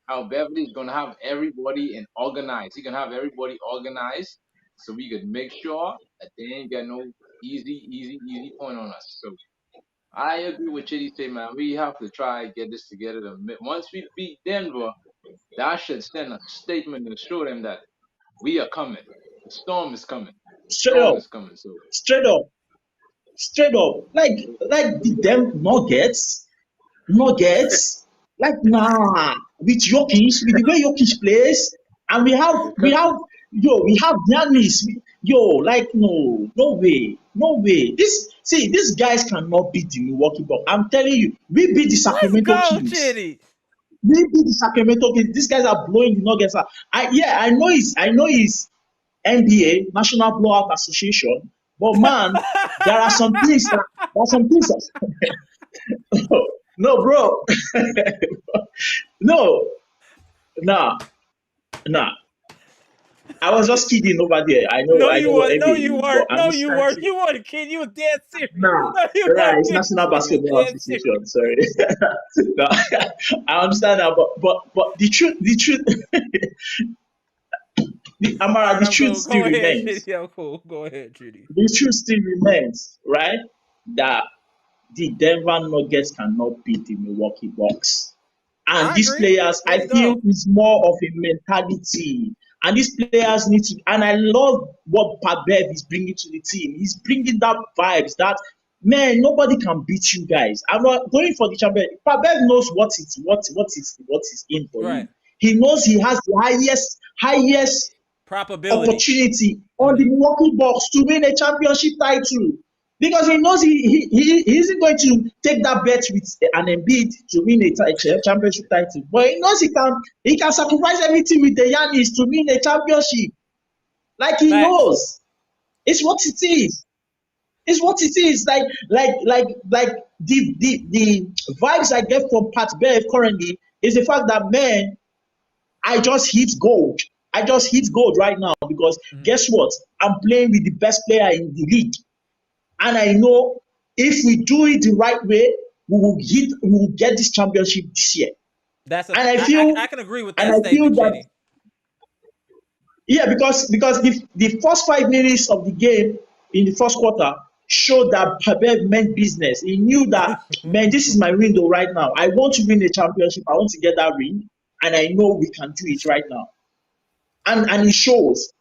how Beverly is gonna have everybody and organized. He gonna have everybody organized so we could make sure that they ain't got no easy point on us. So I agree with Chitty say, man, we have to try and get this together. Once we beat Denver, that should send a statement to show them that we are coming. The storm is coming. Straight up. Like the Nuggets. Like with Jokic, with the way Jokic plays, and we have Giannis. Like no way. These guys cannot beat the Milwaukee Bucks. I'm telling you, we beat the Sacramento Kings. Chitty. We beat the Sacramento Kings. These guys are blowing the Nuggets out. I know it's NBA, National Blowout Association, but man, there are some things. No, bro. No. Nah. I was just kidding over there. I know. No, you weren't. You weren't kidding. You were dead serious. Nah, right. It's National Basketball Association. Sorry. No, I understand that, but the truth, Amara, the truth still remains. Yeah, cool. Go ahead, Judy. The truth still remains, right? That the Denver Nuggets cannot beat the Milwaukee Bucks. And I these agree. players, I Let's feel, go. is more of a mentality. And these players need to. And I love what Pat Bev is bringing to the team. He's bringing that vibes that, man, nobody can beat you guys. I'm not going for the champion. Pat Bev knows what is in for Right. him. He knows he has the highest Probability. opportunity on the Milwaukee Bucks to win a championship title, because he knows he isn't going to take that bet with an Embiid to win a championship title, but he knows he can sacrifice everything with the Giannis to win a championship. Like he Facts. knows, it's what it is. It's what it is. Like the vibes I get from Pat Bev currently is the fact that, man, I just hit gold. I just hit gold right now because guess what? I'm playing with the best player in the league. And I know if we do it the right way, we will get this championship this year. And I can agree with that statement, Chitty. Yeah, because the first 5 minutes of the game in the first quarter showed that Pabev meant business. He knew that, man, this is my window right now. I want to win a championship. I want to get that ring. And I know we can do it right now. And it shows.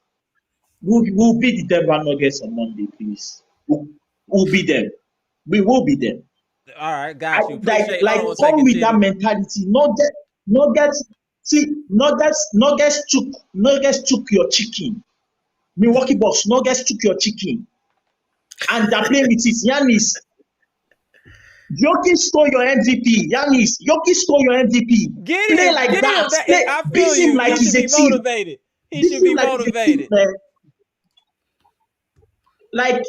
We'll beat the Denver Nuggets on Monday, please. We'll beat them. We will beat them. All right, got you. Like Hold on come with Chitty. that mentality. Nuggets took your chicken. Milwaukee Bucks, Nuggets took your chicken. And they're playing with it. Giannis, Jokic stole your MVP. Giannis, Jokic stole your MVP. Play like that. Beat him like he's a team. Motivated. He should be motivated. Like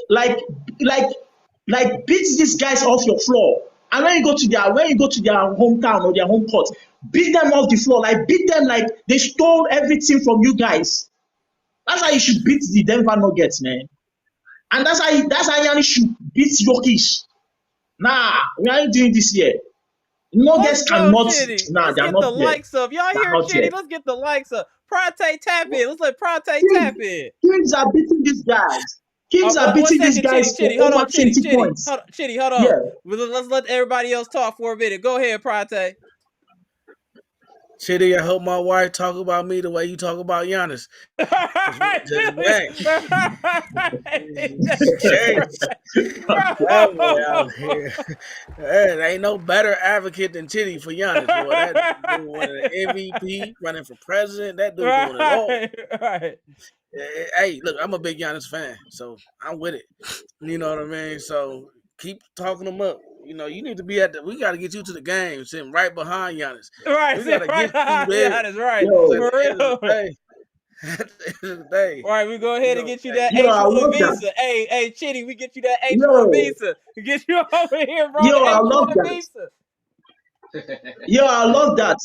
beat these guys off your floor. And when you go to their hometown or their home court, beat them off the floor. Like beat them like they stole everything from you guys. That's how you should beat the Denver Nuggets, man. And that's how Giannis should beat Jokic. Nah, we ain't doing this year. Nuggets cannot. Let's get the likes up. Y'all hear Chitty? Let's get the likes up. Prate tap in. Let's let Prate tap in. Kings are beating these guys. Kings are beating these guys for over 20 points. Chitty, hold on. Yeah. Let's let everybody else talk for a minute. Go ahead, Prate. Chitty, I hope my wife talk about me the way you talk about Giannis. There ain't no better advocate than Chitty for Giannis. Boy. That dude winning an MVP, running for president. That dude doing it all. Right. Hey, look, I'm a big Giannis fan, so I'm with it. You know what I mean? So keep talking them up. You know, you need to be we got to get you to the game, sitting right behind Giannis. Right, we got to get you there. Giannis, right. For real. At the end of the day. All right, we go ahead and get you that H1 visa. Hey, Chitty, we get you that H1 visa. We get you over here, bro. I love that. Visa. I love that.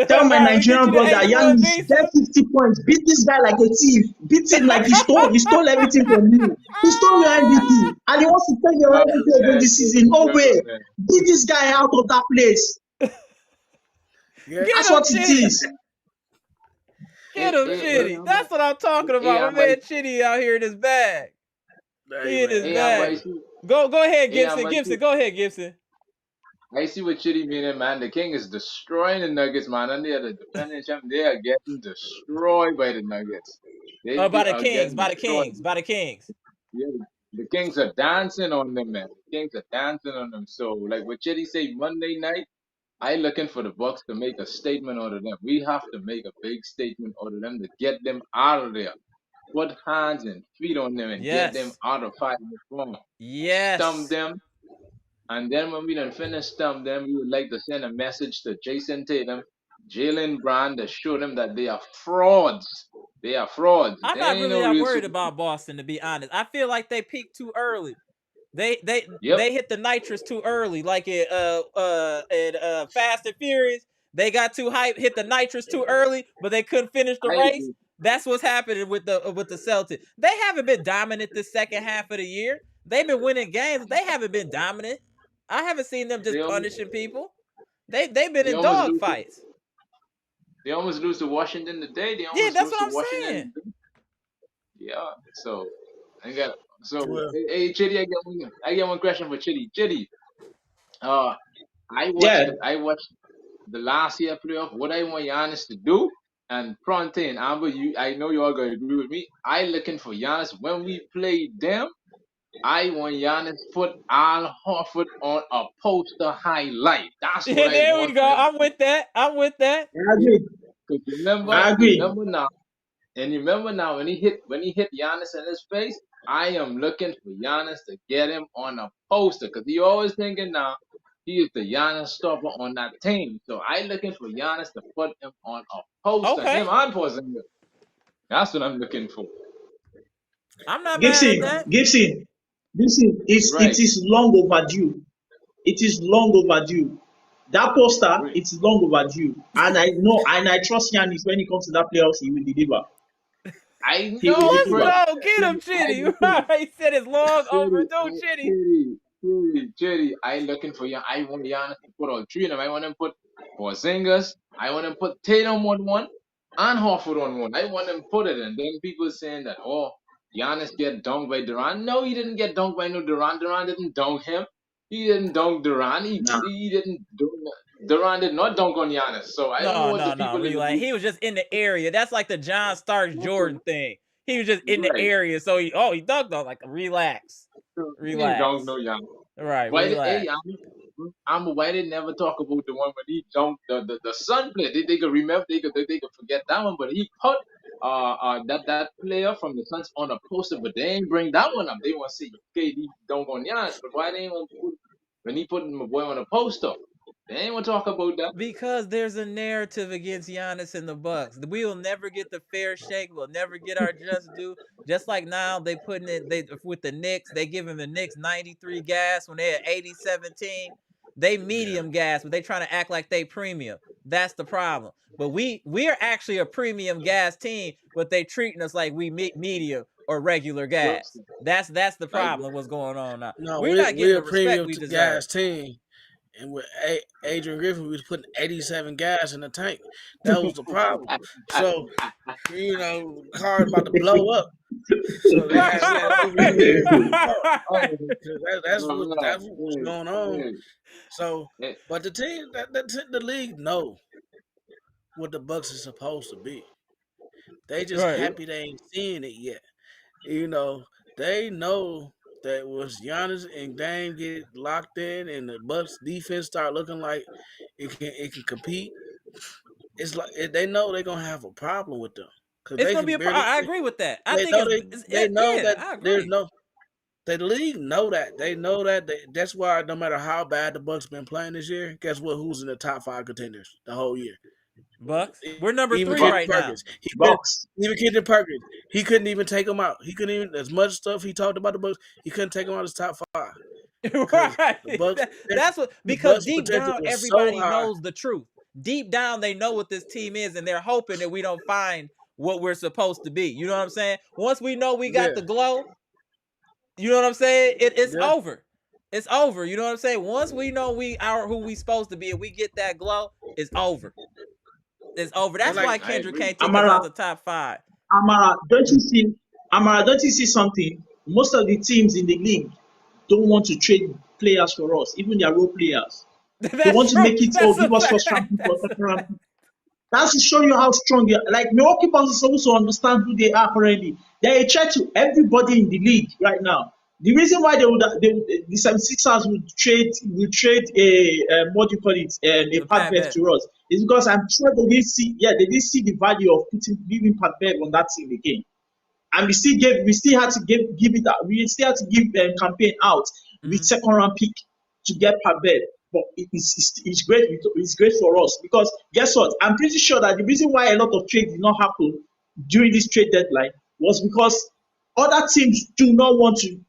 Tell my Nigerian brother, Giannis, get 50 points. Beat this guy like a thief. Beat him like he stole everything from you. He stole your MVP. And he wants to take your MVP again this season. No way. Beat this guy out of that place. That's what it is. Get him, Chitty. That's what I'm talking about. My man Chitty out here in his bag. He in his bag. Go ahead, Gibson. Gibson, go ahead, Gibson. I see what Chitty meaning, man. The King is destroying the Nuggets, man. And they are the defending champ. They are getting destroyed by the Nuggets. By the Kings. Yeah, the Kings are dancing on them, man. The Kings are dancing on them. So, like what Chitty say, Monday night, I looking for the Bucks to make a statement out of them. We have to make a big statement out of them to get them out of there. Put hands and feet on them and get them out of fighting the form. Yes. Stump them. And then when we done finish stump them, we would like to send a message to Jason Tatum, Jalen Brown to show them that they are frauds. They are frauds. I'm not really worried about Boston, to be honest. I feel like they peaked too early. They hit the nitrous too early, like in Fast and Furious. They got too hyped, hit the nitrous too early, but they couldn't finish the race. That's what's happening with the Celtics. They haven't been dominant this second half of the year. They've been winning games. They haven't been dominant. I haven't seen them just punishing people. They've been in dog fights. They almost lose to Washington today. That's what I'm saying. Yeah. So hey Chitty, I get one question for Chitty. Chitty, I watched Yeah. the last year playoff. What I want Giannis to do, and front end, Amber, I know you all gonna agree with me. I looking for Giannis when we play them. I want Giannis put Al Horford on a poster highlight. That's what I There we want go. for him. I'm with that. I'm with that. I agree. Because I agree. remember now when he hit Giannis in his face, I am looking for Giannis to get him on a poster because he always thinking now he is the Giannis stopper on that team. So I looking for Giannis to put him on a poster, Okay. him and Porzingis. That's what I'm looking for. I'm not mad at Gibson, that. Gibson, Right, it is long overdue. It is long overdue. That poster, right. it is long overdue. And I know, and I trust Giannis when it comes to that playoffs, he will deliver. I He will know, Let's deliver. Chitty. go. Get him, Chitty. He said it's long overdue, Chitty. Chitty, I looking for you. I want Giannis to put all three of them. I want him to put Porzingis. I want him to put Tatum on one and Horford on one. I want him to put it. And then people saying that, oh, Giannis get dunked by Durant. No, he didn't get dunked by no Durant. Durant didn't dunk him. He didn't dunk Durant. Nah. He didn't do Durant did not dunk on Giannis. So I don't know what the No. people in the Relax. league. He was just in the area. That's like the John Starks Jordan thing. He was just in the Right. area. So he dunked on. Like, relax. He didn't dunk Relax. no Giannis. Right, Why did relax. why they never talk about the one when he dunked the Sun play? They could remember they could forget that one, but he put that player from the Suns on a poster, but they ain't bring that one up. They want to say KD dunk on Giannis, but why they ain't want to put when he put my boy on a poster? They ain't want to talk about that. Because there's a narrative against Giannis and the Bucks. We will never get the fair shake. We'll never get our just due. Just like now they putting it with the Knicks. They giving the Knicks 93 gas when they had 80-17. They medium gas, but they trying to act like they premium. That's the problem. But we are actually a premium gas team, but they treating us like we medium or regular gas. That's the Like, problem. What's going on now? No, We're not getting we're the a respect premium we to deserve. gas team. And with Adrian Griffin, we was putting 87 gas in the tank. That was the problem. So, car about to blow up. So we had to over-engineer the car. That's what's going on. So, but the team, the league know what the Bucks is supposed to be. They just happy they ain't seeing it yet. They know that once Giannis and Dame get locked in and the Bucks defense start looking like it can compete, it's like they know they're gonna have a problem with them because It's they gonna be can a problem. barely. I agree with that. I They think know they know that I there's agree. no. The league know that. They know that. That's why no matter how bad the Bucks been playing this year, guess what? Who's in the top 5 contenders the whole year? Bucks. We're number Even 3 Kendrick right Perkins. Bucks. Even Kendrick Perkins. He couldn't even take him out. He couldn't even as much stuff he talked about the Bucks. He couldn't take him out of his top 5. Right. The Bucks. That's what, The because Bucks deep potential down was so everybody high. knows the truth. Deep down they know what this team is, and they're hoping that we don't find what we're supposed to be. You know what I'm saying? Once we know we got the glow, you know what I'm saying? It's over. It's over. You know what I'm saying? Once we know we are who we supposed to be and we get that glow, it's over. It's over. That's why Kendrick can't take us out the top 5. Amara, don't you see something? Most of the teams in the league don't want to trade players for us, even their role players. They want That's to true. make it That's give us first round people, second round people. That's to show you how strong you are. Like Milwaukee Bucks is supposed to understand who they are currently. They're a threat to everybody in the league right now. The reason why the 76ers would trade a what do you call it, a Pat Bev to us is because I'm sure they didn't see the value of giving Pat Bev on that team again. And we still had to give it out. We still had to give campaign out with second round pick to get Pat Bev. But it's great. It's great for us because guess what? I'm pretty sure that the reason why a lot of trade did not happen during this trade deadline was because other teams do not want to.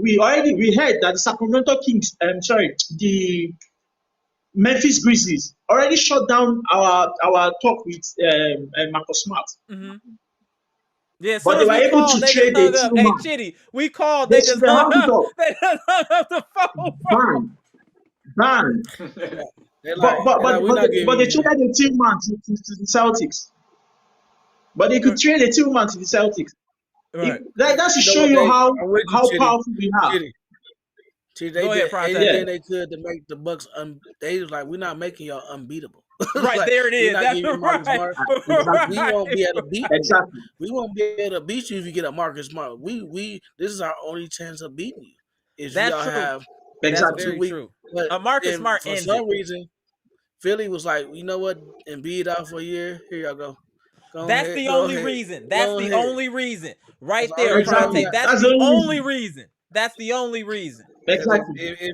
We heard that the Sacramento Kings, the Memphis Grizzlies already shut down our talk with Marcus Smart. Yeah, as But soon they as were we able called, to they just trade a hung up. Hey, two-man. Chitty, we called, they just They hung hung it up. up. They just hung up the phone. Ban. But they traded a two-man to the Celtics. But they could trade a two-man to the Celtics. Right. That should show you how powerful we are. See, they Go ahead, did Pronte. anything they could to make the Bucks. They was like, we're not making y'all unbeatable. Right, like, there it we're is. not That's giving you Marcus right. Smart. Exactly. We won't be able to beat you. Exactly. We won't be able to beat you if you get a Marcus Smart. This is our only chance of beating you. Is That's y'all true. have That's Exactly. very 2 weeks. true. But Marcus then Smart for ends some it. reason, Philly was like, you know what? Embiid out for a year. Here y'all go. That's the Go only ahead. reason. That's Go the ahead. only reason. Right That's the there, only reason Exactly. Pronte. why. That's That's the the only only reason. reason. That's the only reason. Because Exactly.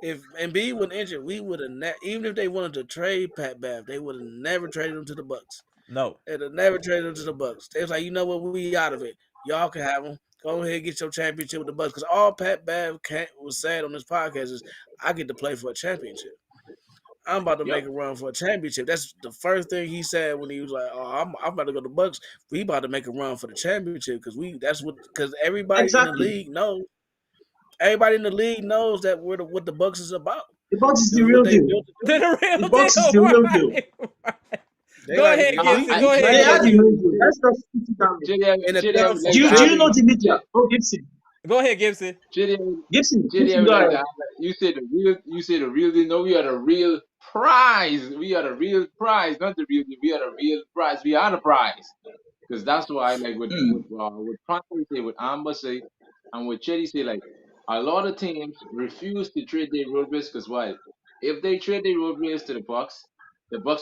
if Embiid wasn't injured, we would have even if they wanted to trade Pat Bev, they would have never traded him to the Bucks. No. They'd have never traded him to the Bucks. They was like, you know what, we out of it. Y'all can have him. Go ahead and get your championship with the Bucks. Because all Pat Bev was said on this podcast is, I get to play for a championship. I'm about to make a run for a championship. That's the first thing he said when he was like, "Oh, I'm about to go to the Bucks. We about to make a run for the championship because everybody in the Exactly. league knows. Everybody in the league knows that what the Bucks is about. The Bucks is This the is real what they deal. built to do. The real The Bucks is deal. the real deal. Right. They Go like, ahead, Gibson. Go They ahead, are the Gibson. real deal. Let's just put it down there. in the Chidi, I would playoffs like for to Do you know Philly. the media? Oh, Gibson. Go ahead, Gibson. Chidi, Gibson, Chidi, I would go like ahead. to highlight. You say the real. You say the real deal. No, we are the real prize. We are the real prize, not the real deal. We are the real prize. We are the prize. Because that's why, like, with Prime say, with Amber say, and with Chetty say, like, a lot of teams refuse to trade their road players because why? If they trade their road players to the Bucks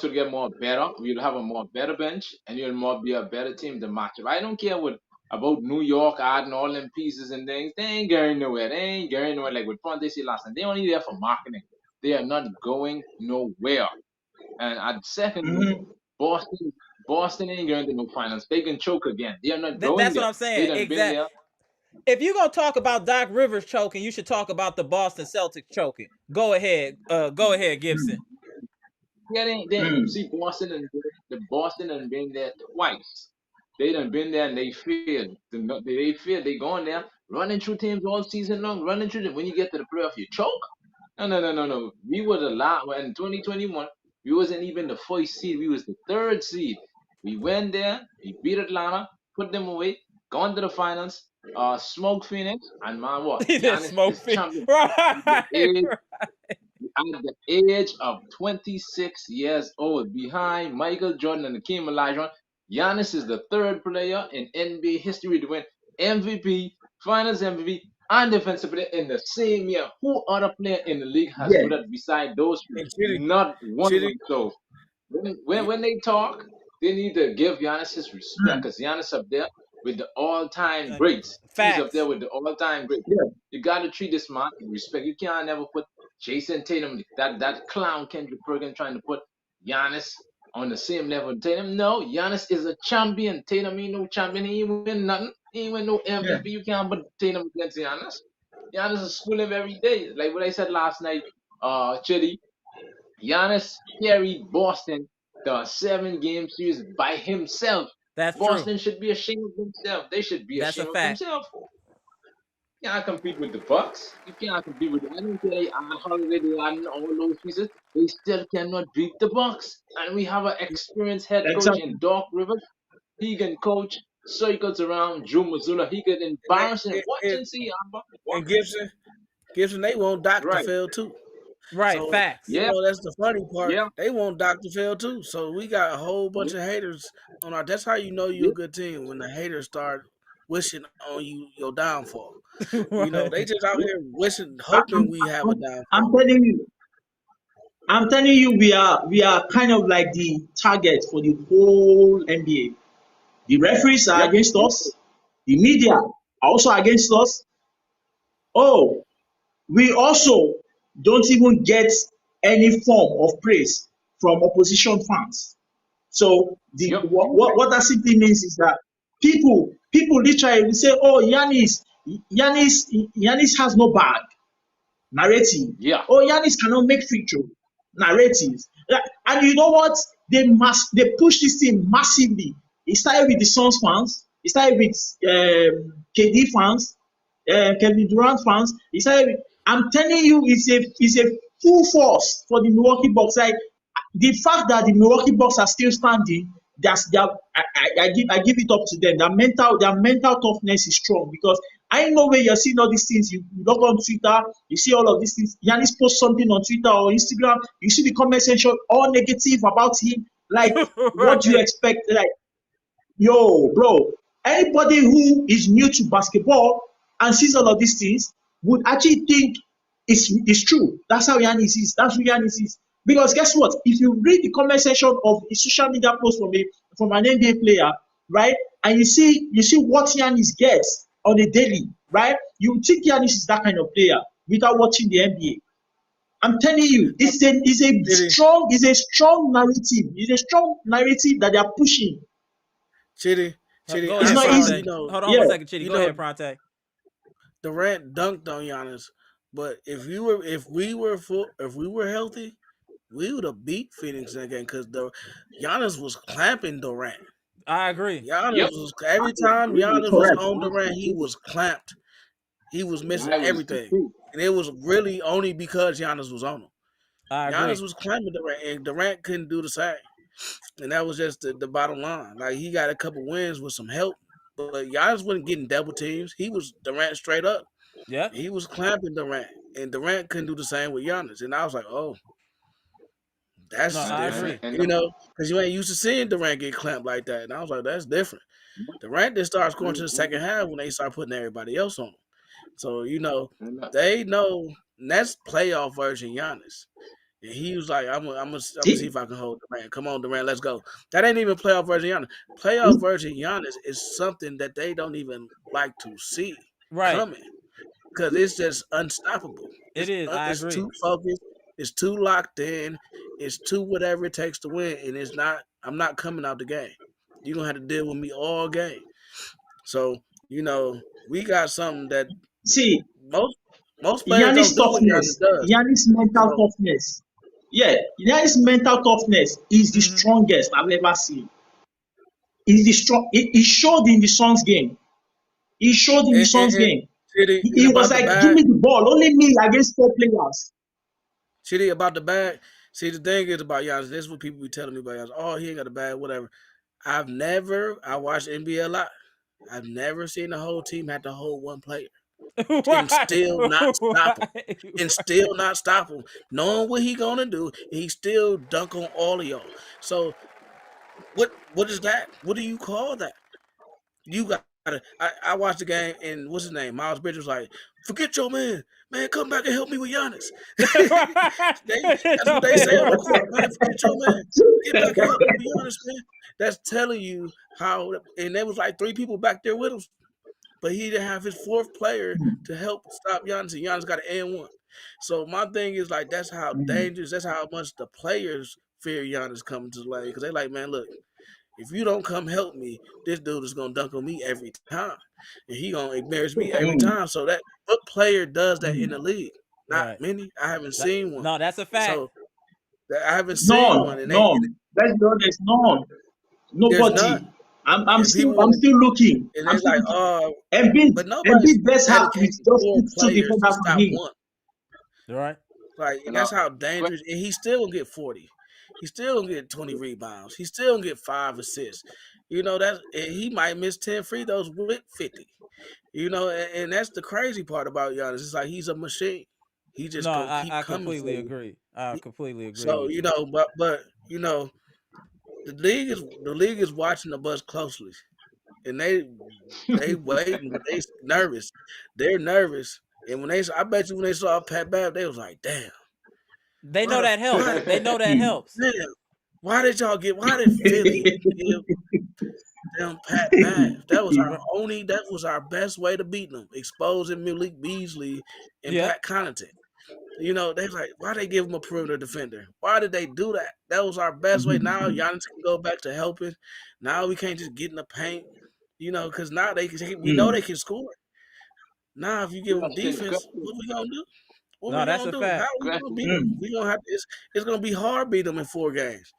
will get more better. We'll have a more better bench, and you'll more be a better team to match up. I don't care what about New York adding all them pieces and things. They ain't going nowhere. They ain't going nowhere. Like with Front, they say last time, they only there for marketing. They are not going nowhere. And secondly, Mm-hmm. Boston ain't going to no finals. They can choke again. They are not going That's what there. I'm They saying. done been Exactly. there. If you're gonna talk about Doc Rivers choking, you should talk about the Boston Celtics choking. Go ahead. Go ahead, Gibson. Yeah, you see Boston done been there twice. They done been there and they failed. They failed. They gone there running through teams all season long, running through them. When you get to the playoff, you choke. No. We were the last in 2021. We wasn't even the first seed. We was the third seed. We went there. We beat Atlanta, put them away, gone to the finals. Smoke Phoenix, and man, what? He just Giannis smoked is me. champion. Right. At the age of 26 years old, behind Michael Jordan and Hakeem Olajuwon, Giannis is the third player in NBA history to win MVP, Finals MVP, and Defensive Player in the same year. Who other player in the league has Yeah. do that beside those three? And Chitty, Not one of Chitty, them. So when they talk, they need to give Giannis his respect because Giannis up there with the all-time greats. He's up there Facts. with the all-time greats. Yeah. You got to treat this man with respect. You can't never put Jason Tatum, that clown Kendrick Perkins trying to put Giannis on the same level with Tatum. No, Giannis is a champion. Tatum ain't no champion. He ain't win nothing. He ain't win no MVP. You can't put Tatum against Giannis. Giannis is schooling every day. Like what I said last night, Chitty, Giannis carried Boston to a 7-game series by himself. That's Boston true. should be ashamed of themselves. They should be That's a ashamed of fact. themselves. You can't compete with the Bucks. You can't compete with. I don't care they add Holiday, they add all those pieces. They still cannot beat the Bucks. And we have an experienced head coach Exactly. in Doc Rivers. He can coach circles around Drew Mazzulla. He could embarrass him. Watch and see, Amber. and Watch. Gibson, they want Doc to Right. fail too. Right. So Facts. Yeah. that's the funny part. Yeah. They want Doc to fail too. So we got a whole bunch of haters on our. That's how you know you're a good team when the haters start wishing on you your downfall. Right. You know, they just out here wishing, hoping we have a downfall. I'm telling you, we are kind of like the target for the whole NBA. The referees are Yep. against us. The media are also against us. Oh, we also don't even get any form of praise from opposition fans. So Yep. what that simply means is that people literally will say, oh, Giannis has no bag. Narrative. Yeah. Oh, Giannis cannot make free throw. Narratives. And you know what? They push this thing massively. It started with the Suns fans. It started with KD fans, Kevin Durant fans. It started with, I'm telling you, it's a full force for the Milwaukee Bucks. Like the fact that the Milwaukee Bucks are still standing, I give it up to them. Their mental toughness is strong because I know where you're seeing all these things. You log on Twitter, you see all of these things. Giannis posts something on Twitter or Instagram, you see the comment section all negative about him. Like, what do you expect? Like, yo, bro, anybody who is new to basketball and sees all of these things would actually think it's true. That's how Giannis is. That's who Giannis is. Because guess what? If you read the comment section of a social media post from an NBA player, right, and you see what Giannis gets on a daily, right, you would think Giannis is that kind of player without watching the NBA. I'm telling you, it's a strong narrative. It's a strong narrative that they are pushing. Chitty, it's not easy. You know, hold on 1 second, Chitty. Go ahead, Pronte. Durant dunked on Giannis, but if we were healthy, we would have beat Phoenix in that game because Giannis was clamping Durant. I agree. Giannis was every time Giannis was on Durant, he was clamped. He was missing everything, and it was really only because Giannis was on him. Giannis was clamping Durant, and Durant couldn't do the same. And that was just the bottom line. Like, he got a couple wins with some help, but Giannis wasn't getting double teams. He was Durant straight up. Yeah, he was clamping Durant, and Durant couldn't do the same with Giannis. And I was like, oh, that's different, you know, because you ain't used to seeing Durant get clamped like that. And I was like, that's different. Durant didn't start scoring to the second half when they start putting everybody else on him. So, you know, they know that's playoff version Giannis. And he was like, I'm gonna see if I can hold Durant. Come on, Durant, let's go. That ain't even playoff version Giannis. Playoff version Giannis is something that they don't even like to see coming. Because it's just unstoppable. It is. I agree. It's too focused. It's too locked in. It's too whatever it takes to win. And it's not, I'm not coming out the game. You're going to have to deal with me all game. So, you know, we got something that most players Giannis don't do what toughness. Giannis does. Giannis mental toughness. Yeah, Giannis mental toughness is the strongest I've ever seen. Is the strong. It showed in the Suns game. He showed in the Suns game. He was like, give me the ball. Only me against 4 players. Shitty about the bag. See, the thing is about Giannis, this is what people be telling me about Giannis. Oh, he ain't got a bag, whatever. I watch NBA a lot. I've never seen the whole team have to hold one player. And still not stop him. Knowing what he gonna do, he still dunk on all of y'all. So what is that? What do you call that? You got I watched the game, and what's his name? Miles Bridges was like, forget your man. Man, come back and help me with Giannis. That's what they say on the court. Man, forget your man. Get back and help me with Giannis, man. That's telling you how, and there was like 3 people back there with him, but he didn't have his 4th player to help stop Giannis, and Giannis got an N1. So my thing is, like, that's how dangerous, that's how much the players fear Giannis coming to the lane, because they like, man, look, if you don't come help me, this dude is gonna dunk on me every time, and he gonna embarrass me every time. So that what player does that in the league? Not many. I haven't seen one. No, that's a fact. So I haven't seen one. And Let's be honest, none. Nobody. I'm still looking. And they're like, oh, but Embiid best half is just 2 defenders from him. Right. Like, and that's how dangerous. And he still gonna get 40. He still gonna get 20 rebounds. He still gonna get 5 assists. You know, he might miss 10 free throws with 50. You know, and that's the crazy part about Giannis. It's like he's a machine. He just gonna keep coming. I completely agree. So, you know, but you know, the league is watching the Bucks closely. And they waiting, they nervous. They're nervous. And I bet you when they saw Pat Bev, they was like, damn. They know that helps. They know that helps. Damn. Why did Philly give them Pat Bev? That was our best way to beat them, exposing Malik Beasley and Pat Connaughton. You know, they was like, why they give him a perimeter defender? Why did they do that? That was our best way. Now Giannis can go back to helping. Now we can't just get in the paint, you know, because now we know they can score. Now if you give them defense, what we gonna do? That's a fact. How we gonna beat them? We gonna have to, it's gonna be hard beat them in 4 games.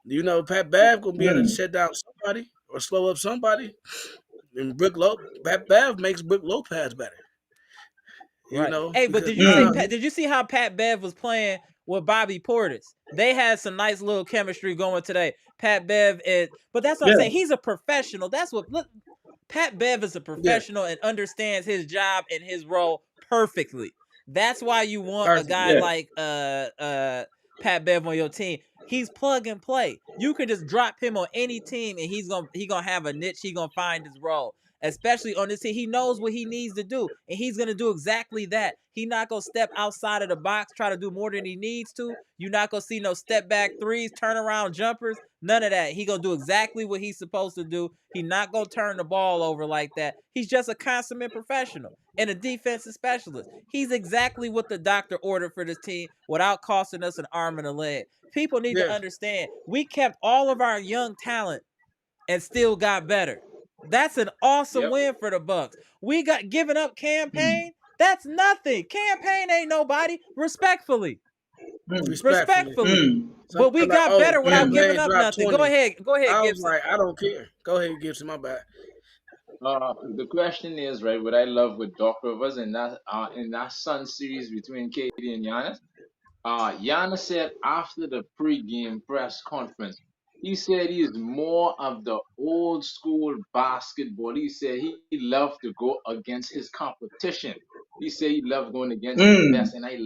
You know, Pat Bev gonna be able to shut down somebody or slow up somebody. And Pat Bev makes Brook Lopez better. You know. Hey, but did you see how Pat Bev was playing with Bobby Portis? They had some nice little chemistry going today. Pat Bev but that's what I'm saying. He's a professional. That's what Pat Bev is a professional and understands his job and his role perfectly. That's why you want a guy like Pat Bev on your team. He's plug and play. You can just drop him on any team and he's gonna have a niche. He's gonna find his role. Especially on this team, he knows what he needs to do, and he's gonna do exactly that. He's not gonna step outside of the box, try to do more than he needs to. You're not gonna see no step back threes, turnaround jumpers, none of that. He gonna do exactly what he's supposed to do. He's not gonna turn the ball over like that. He's just a consummate professional and a defensive specialist. He's exactly what the doctor ordered for this team without costing us an arm and a leg. People need to understand we kept all of our young talent and still got better. That's an awesome win for the Bucks. We got given up campaign. That's nothing. Campaign ain't nobody. Respectfully. But we got better without giving up nothing. 20. Go ahead, I Gibson. Was like, I don't care. Go ahead, Gibson. My bad. The question is, right, what I love with Doc Rivers in that Sun series between KD and Giannis. Giannis said after the pre-game press conference, he said he is more of the old school basketball. He said he loved to go against his competition. He said he loved going against the best, and I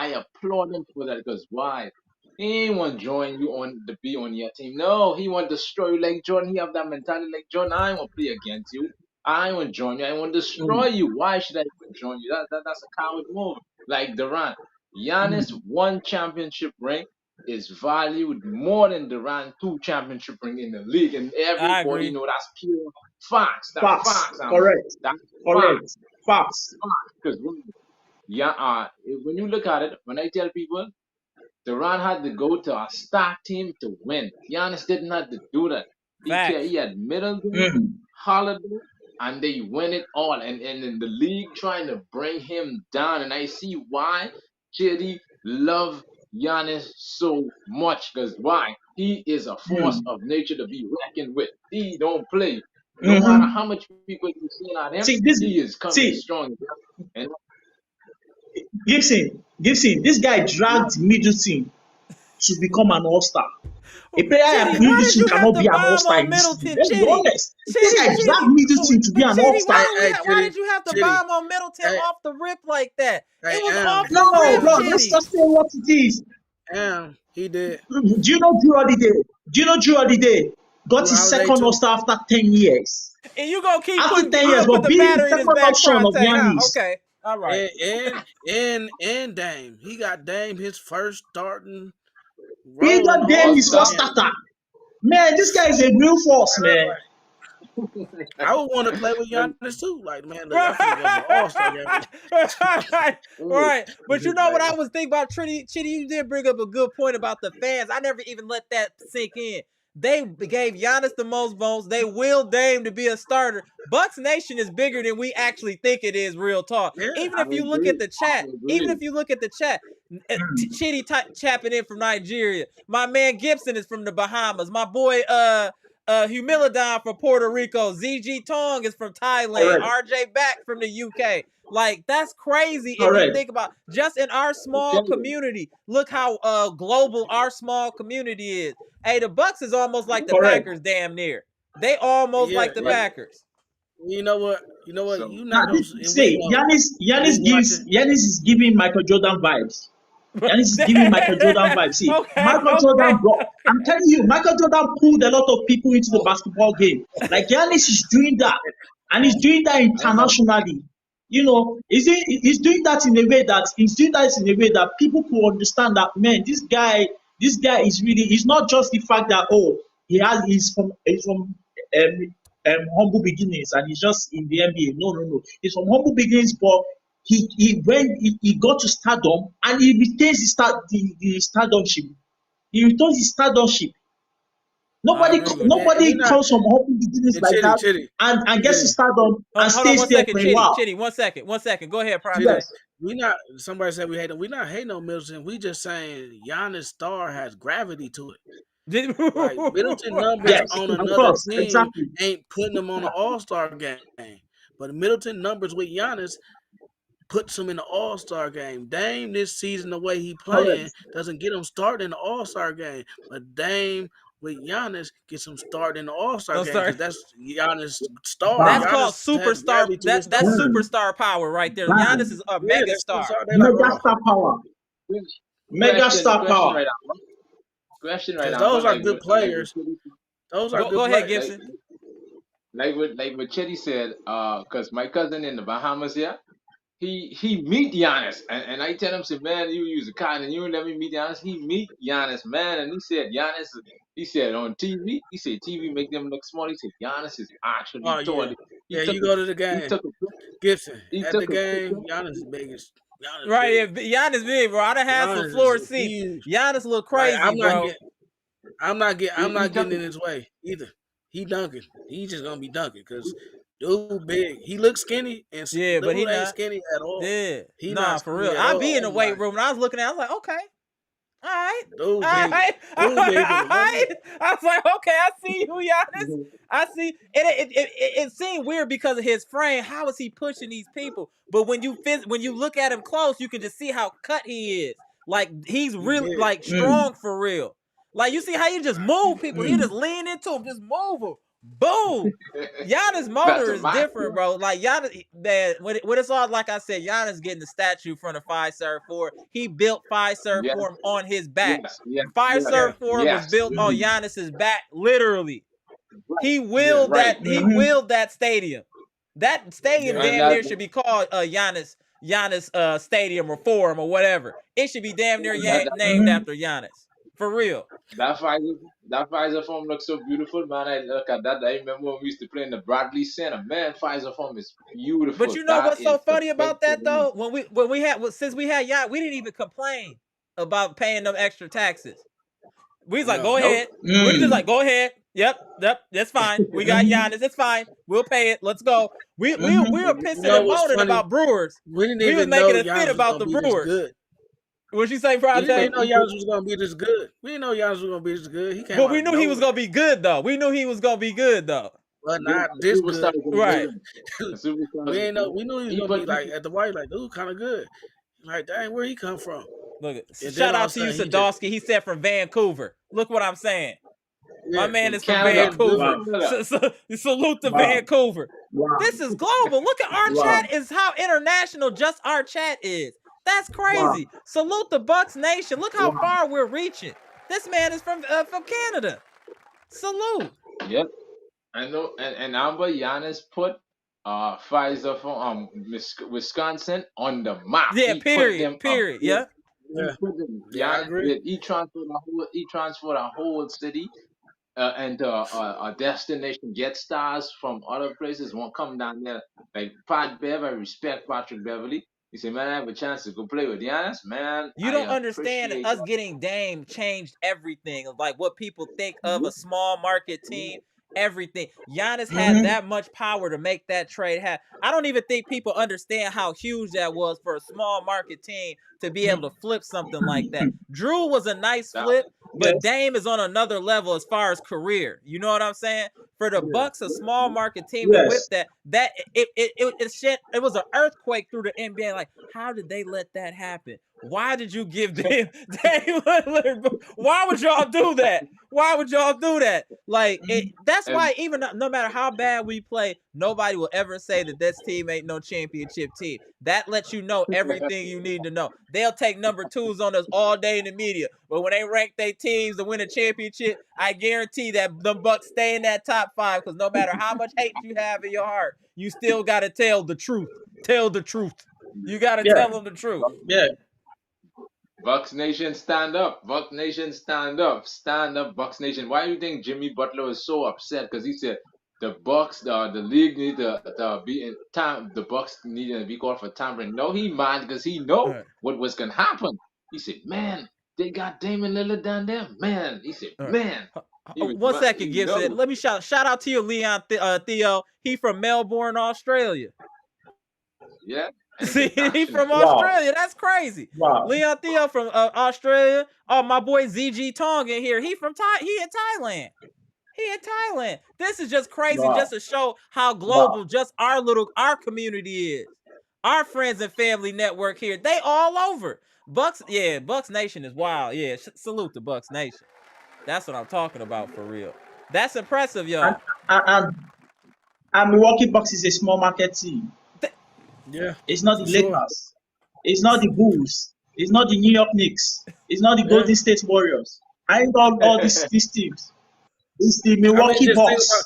applaud him for that because why? He ain't want to join you to be on your team. No, he want to destroy you like Jordan. He have that mentality like Jordan. I want to play against you. I want to join you. I want to destroy you. Why should I join you? That's a coward move. Like Durant. Giannis one championship ring is valued more than Durant 2 championship ring in the league, and everybody know that's pure facts. That's facts. Correct. That's Facts. Because when you look at it, when I tell people Durant had to go to a stacked team to win, Giannis didn't have to do that. He had Middleton, Holiday, and they win it all. And in the league trying to bring him down, and I see why JD love Giannis so much. Because why? He is a force of nature to be reckoned with. He don't play. No matter how much people you see at him, he is coming strong. And Gibson, this guy dragged Middleton to become an all-star. A player like Middleton cannot be an all-star in this league. Let's be honest. This guy dragged Middleton to be an all-star. Why did you have to bomb on Middleton off the rip like that? It was off the rip, bro, let's just say what it is. He did. Do you know Jrue Holiday? Got his second all-star after 10 years. And you gonna keep after 10 years, but being the second option of Giannis. Okay. All right. And Dame. He got Dame his first starting. He got Dame his first starter. Man, this guy is a real force, man. I would want to play with Giannis too. Like, man, look, I all right. But you know what I was thinking about, Chitty, you did bring up a good point about the fans. I never even let that sink in. They gave Giannis the most votes. They willed Dame to be a starter. Bucks Nation is bigger than we actually think it is, real talk. Yeah, even if you look at the chat, Chitty chapping in from Nigeria. My man Gibson is from the Bahamas. My boy Humilidon from Puerto Rico. ZG Tong is from Thailand. RJ Back from the UK. Like, that's crazy. If you think about just in our small community, look how global our small community is. Hey, the Bucks is almost like the Packers, damn near. They almost like the Packers. You know what? So, you not say Giannis is giving Michael Jordan vibes. Giannis is giving Michael Jordan vibes. See, Jordan brought. I'm telling you, Michael Jordan pulled a lot of people into the basketball game. Like Giannis is doing that, and he's doing that internationally. You know, he's doing that in a way that people could understand that, man, this guy is really, it's not just the fact that he's from humble beginnings and he's just in the NBA. No. He's from humble beginnings, but he got to stardom and he retains the stardomship. He retains his stardomship. Nobody comes from humble beginnings like that and gets to stardom and stays there for a while. Chitty, one second. Go ahead, Prime. Yes. Somebody said we hate him. We're not hating on Middleton. We just saying Giannis' star has gravity to it. Like Middleton numbers on another team ain't putting him on an all-star game. But Middleton numbers with Giannis puts him in the all-star game. Dame this season, the way he playing, doesn't get him started in the all-star game. But Dame with Giannis gets him started in the All-Star game because that's Giannis' Wow. star. That's Giannis called has superstar. gravity to his That's star. superstar power right there. Wow. Giannis is a Yeah, mega that's star. they like, Mega star power. Mega star Question power. right now. Question right because now. those But are good players. Those are good Go ahead, players. Gibson. Like what Chetty said, because my cousin in the Bahamas here, he meet Giannis, and I tell him, say, man, you use a cotton and you let me meet Giannis. He meet Giannis, man, and he said Giannis. He said on TV, he said TV make them look small. He said Giannis is actually Oh yeah, tall. yeah. You go to the He game, took a Gibson. he At took the a picture. game, Giannis is biggest. Giannis Right, big. yeah, Giannis big, bro. I done had some Giannis floor is seats. huge. Giannis look Like, crazy, bro. I'm not He getting in his way either. He dunking. He's just gonna be dunking because dude big. He looks skinny and Yeah, but dude he ain't not. skinny at all. Yeah, He nah, not for skinny real. at I all. be in the I'm weight like, room and I was looking at it, I was like, okay. All right. dude All big. right. Dude big than All a mother. right. I was like, okay, I see you, Giannis. I see. And it seemed weird because of his frame. How is he pushing these people? But when you look at him close, you can just see how cut he is. Like he's really big. like strong for real. Like you see how you just move people. You just lean into him, just move them. Boom. Giannis' motor is different, bro. Like Giannis, man, when it's all like I said, Giannis getting the statue from the Fiserv Forum. He built Fiserv Yes, Forum on his back. yes, Fiserv Forum was yes. built on Giannis's back, literally. He willed right. He willed that stadium. That stadium Yeah. damn near should be called Giannis Stadium or Forum or whatever. It should be damn near named after Giannis. For real. That Fiserv Forum looks so beautiful, man. I look at that. I remember when we used to play in the Bradley Center. Man, Fiserv Forum is beautiful. But you know That what's so is funny the about best that though? Since we had yacht, we didn't even complain about paying them extra taxes. We was like, go ahead. We're just like, go ahead. Yep, that's fine. We got Giannis. It's fine. We'll pay it. Let's go. We were pissing and moaning about Brewers. We didn't We was even know making a Giannis fit was about gonna the be this Brewers. good. What'd you say, We Project? didn't know Giannis was gonna be this good. We didn't know Giannis was gonna be this good. He came But out we of knew he was nowhere. gonna be good though. We knew he was gonna be good though. But not this good. Right. We ain't know. We knew he was gonna be like at the white, like dude, kind of good. Like dang, where he come from? Look, And shout then all out of to a you, sudden Sadowski. He said from Vancouver. Look what I'm saying. Yeah, My man is from Canada. Vancouver. Wow. Salute to Wow. Vancouver. Wow. This is global. Look at our Wow. chat is how international just our chat is. That's crazy. Salute the Bucks Nation. Look how far we're reaching. This man is from Canada. Salute. Yep. I know, and Amber Giannis put Fiserv from Wisconsin on the map. Yeah, He period. Put them Period. Yeah. Yeah. He put them. Yeah, I Giannis agree. did. He transferred a whole city and a destination. Get stars from other places won't come down there. Like Pat Bev, I respect Patrick Beverley. He said, man, I have a chance to go play with Giannis, man. You don't understand appreciate us that. getting Dame changed everything. Like what people think of a small market team, everything. Giannis had that much power to make that trade happen. I don't even think people understand how huge that was for a small market team to be able to flip something like that. Jrue was a nice flip, but Dame is on another level as far as career. You know what I'm saying? For the Bucks, a small market team to whip that it was an earthquake through the NBA. Like, how did they let that happen? Why did you give them Dame Lillard? Why would y'all do that? Why would y'all do that? Like, that's why even no matter how bad we play, nobody will ever say that this team ain't no championship team. That lets you know everything you need to know. They'll take number twos on us all day in the media, but when they rank their teams to win a championship, I guarantee that the Bucks stay in that top 5 because no matter how much hate you have in your heart, you still got to tell the truth. Tell the truth. You got to tell them the truth. Yeah. Bucks Nation, stand up. Bucks Nation, stand up. Stand up, Bucks Nation. Why do you think Jimmy Butler was so upset? Because he said the Bucks, the league need to be in time. The Bucks need to be called for tampering. No, he mad because he know what was gonna happen. He said, "Man, they got Damian Lillard down there." Man, he said, "Man." One second, Gibson. Let me shout out to you, Leon Theo. He from Melbourne, Australia. Yeah. See, he from Australia. That's crazy. Wow. Leon Theo from Australia. Oh, my boy ZG Tong in here. He in Thailand. He in Thailand. This is just crazy just to show how global just our community is. Our friends and family network here. They all over. Bucks Nation is wild. Yeah, salute to Bucks Nation. That's what I'm talking about for real. That's impressive, And y'all. and Milwaukee Bucks is a small market team. Yeah, It's not for the sure. Lakers. It's not the Bulls. It's not the New York Knicks. It's not the Yeah. Golden State Warriors. I ain't all these teams. It's the I mean, Milwaukee just think about Bucks